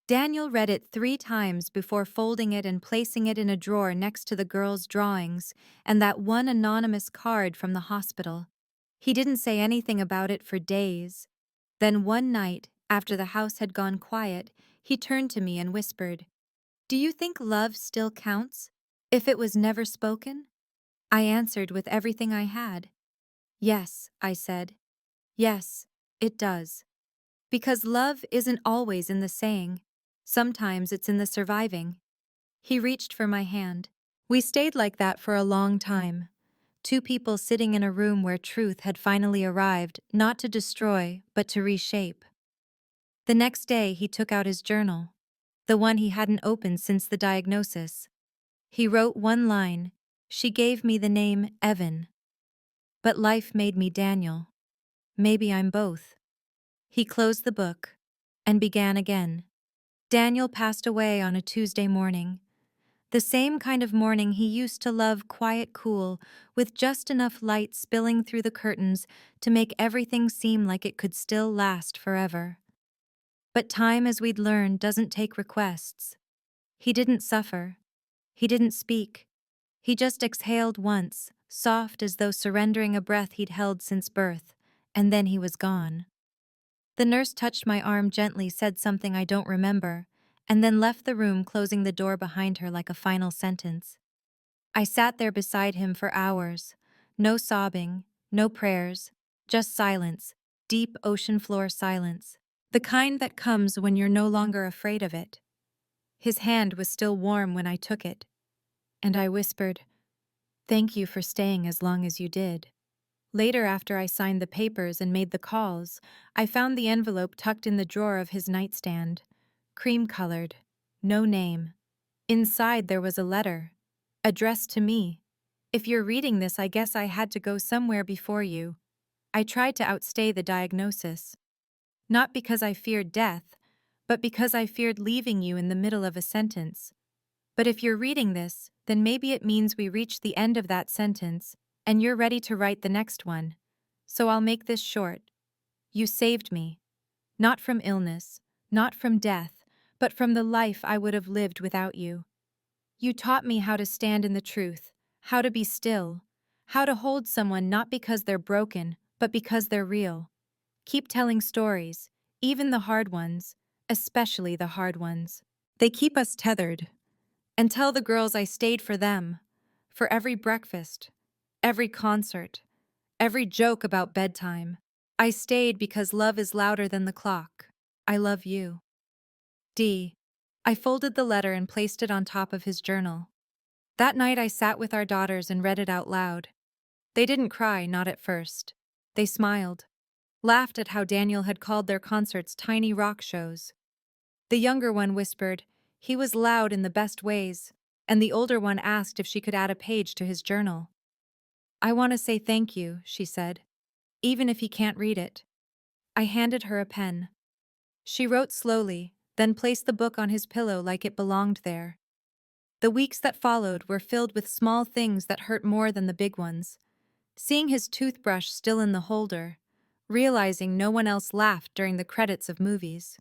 Daniel read it 3 times before folding it and placing it in a drawer next to the girls' drawings and that one anonymous card from the hospital. He didn't say anything about it for days. Then one night, after the house had gone quiet, he turned to me and whispered, "Do you think love still counts, if it was never spoken?" I answered with everything I had. "Yes," I said. "Yes, it does. Because love isn't always in the saying. Sometimes it's in the surviving." He reached for my hand. We stayed like that for a long time. 2 people sitting in a room where truth had finally arrived, not to destroy, but to reshape. The next day, he took out his journal, the one he hadn't opened since the diagnosis. He wrote one line, "She gave me the name Evan. But life made me Daniel. Maybe I'm both." He closed the book and began again. Daniel passed away on a Tuesday morning. The same kind of morning he used to love, quiet, cool, with just enough light spilling through the curtains to make everything seem like it could still last forever. But time, as we'd learned, doesn't take requests. He didn't suffer. He didn't speak. He just exhaled once, soft as though surrendering a breath he'd held since birth, and then he was gone. The nurse touched my arm gently, said something I don't remember, and then left the room, closing the door behind her like a final sentence. I sat there beside him for hours. No sobbing, no prayers, just silence, deep ocean floor silence. The kind that comes when you're no longer afraid of it. His hand was still warm when I took it, and I whispered, "Thank you for staying as long as you did." Later, after I signed the papers and made the calls, I found the envelope tucked in the drawer of his nightstand. Cream-colored. No name. Inside there was a letter. Addressed to me. "If you're reading this, I guess I had to go somewhere before you. I tried to outstay the diagnosis. Not because I feared death, but because I feared leaving you in the middle of a sentence. But if you're reading this, then maybe it means we reached the end of that sentence, and you're ready to write the next one. So I'll make this short. You saved me. Not from illness, not from death, but from the life I would have lived without you. You taught me how to stand in the truth, how to be still, how to hold someone not because they're broken, but because they're real. Keep telling stories, even the hard ones, especially the hard ones. They keep us tethered. And tell the girls I stayed for them, for every breakfast, every concert, every joke about bedtime. I stayed because love is louder than the clock. I love you. D. I folded the letter and placed it on top of his journal. That night I sat with our daughters and read it out loud. They didn't cry, not at first. They smiled, laughed at how Daniel had called their concerts tiny rock shows. The younger one whispered, he was loud in the best ways, and the older one asked if she could add a page to his journal. "I want to say thank you," she said, "even if he can't read it." I handed her a pen. She wrote slowly, then placed the book on his pillow like it belonged there. The weeks that followed were filled with small things that hurt more than the big ones. Seeing his toothbrush still in the holder, realizing no one else laughed during the credits of movies.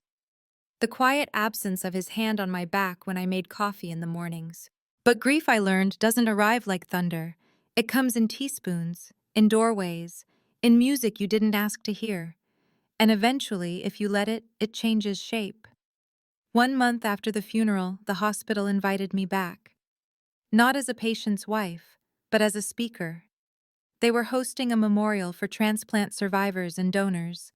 The quiet absence of his hand on my back when I made coffee in the mornings. But grief, I learned, doesn't arrive like thunder. It comes in teaspoons, in doorways, in music you didn't ask to hear. And eventually, if you let it, it changes shape. 1 month after the funeral, the hospital invited me back. Not as a patient's wife, but as a speaker. They were hosting a memorial for transplant survivors and donors.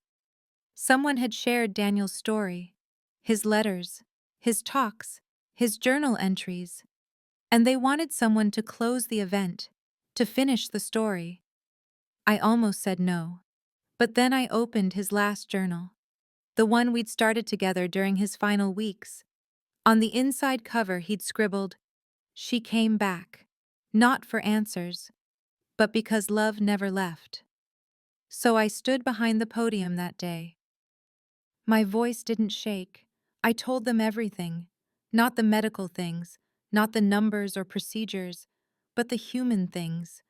Someone had shared Daniel's story, his letters, his talks, his journal entries, and they wanted someone to close the event, to finish the story. I almost said no. But then I opened his last journal, the one we'd started together during his final weeks. On the inside cover, he'd scribbled, "She came back, not for answers, but because love never left." So I stood behind the podium that day. My voice didn't shake. I told them everything. Not the medical things, not the numbers or procedures, but the human things.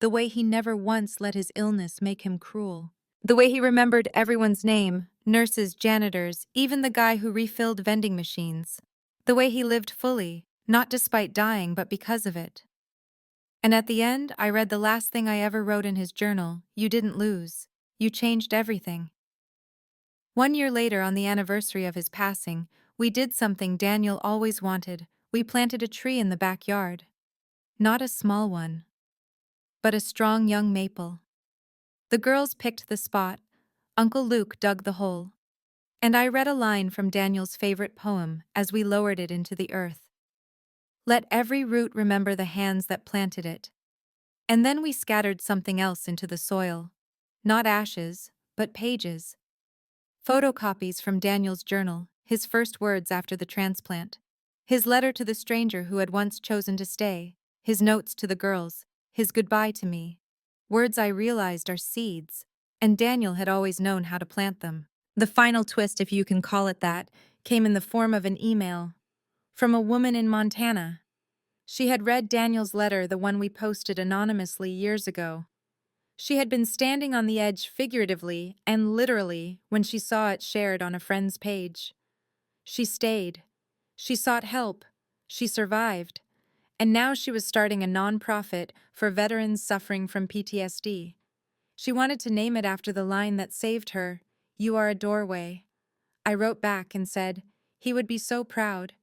The way he never once let his illness make him cruel. The way he remembered everyone's name, nurses, janitors, even the guy who refilled vending machines. The way he lived fully, not despite dying but because of it. And at the end, I read the last thing I ever wrote in his journal: "You didn't lose. You changed everything." 1 year later, on the anniversary of his passing, we did something Daniel always wanted. We planted a tree in the backyard. Not a small one, but a strong young maple. The girls picked the spot. Uncle Luke dug the hole. And I read a line from Daniel's favorite poem as we lowered it into the earth. "Let every root remember the hands that planted it." And then we scattered something else into the soil. Not ashes, but pages. Photocopies from Daniel's journal, his first words after the transplant. His letter to the stranger who had once chosen to stay. His notes to the girls. His goodbye to me. Words I realized are seeds, and Daniel had always known how to plant them. The final twist, if you can call it that, came in the form of an email from a woman in Montana. She had read Daniel's letter, the one we posted anonymously years ago. She had been standing on the edge figuratively and literally when she saw it shared on a friend's page. She stayed. She sought help. She survived. And now she was starting a nonprofit for veterans suffering from PTSD. She wanted to name it after the line that saved her: "You are a doorway." I wrote back and said he would be so proud.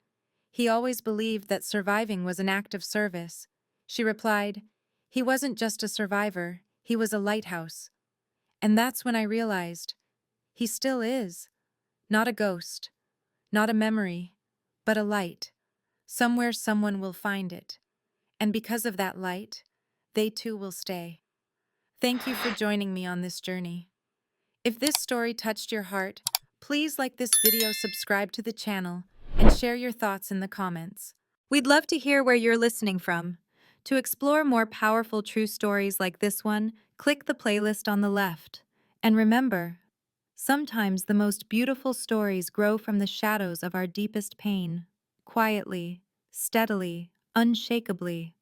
He always believed that surviving was an act of service. She replied, "He wasn't just a survivor, he was a lighthouse." And that's when I realized he still is. Not a ghost, not a memory, but a light. Somewhere someone will find it. And because of that light, they too will stay. Thank you for joining me on this journey. If this story touched your heart, please like this video, subscribe to the channel, and share your thoughts in the comments. We'd love to hear where you're listening from. To explore more powerful true stories like this one, click the playlist on the left. And remember, sometimes the most beautiful stories grow from the shadows of our deepest pain, quietly, steadily, unshakably.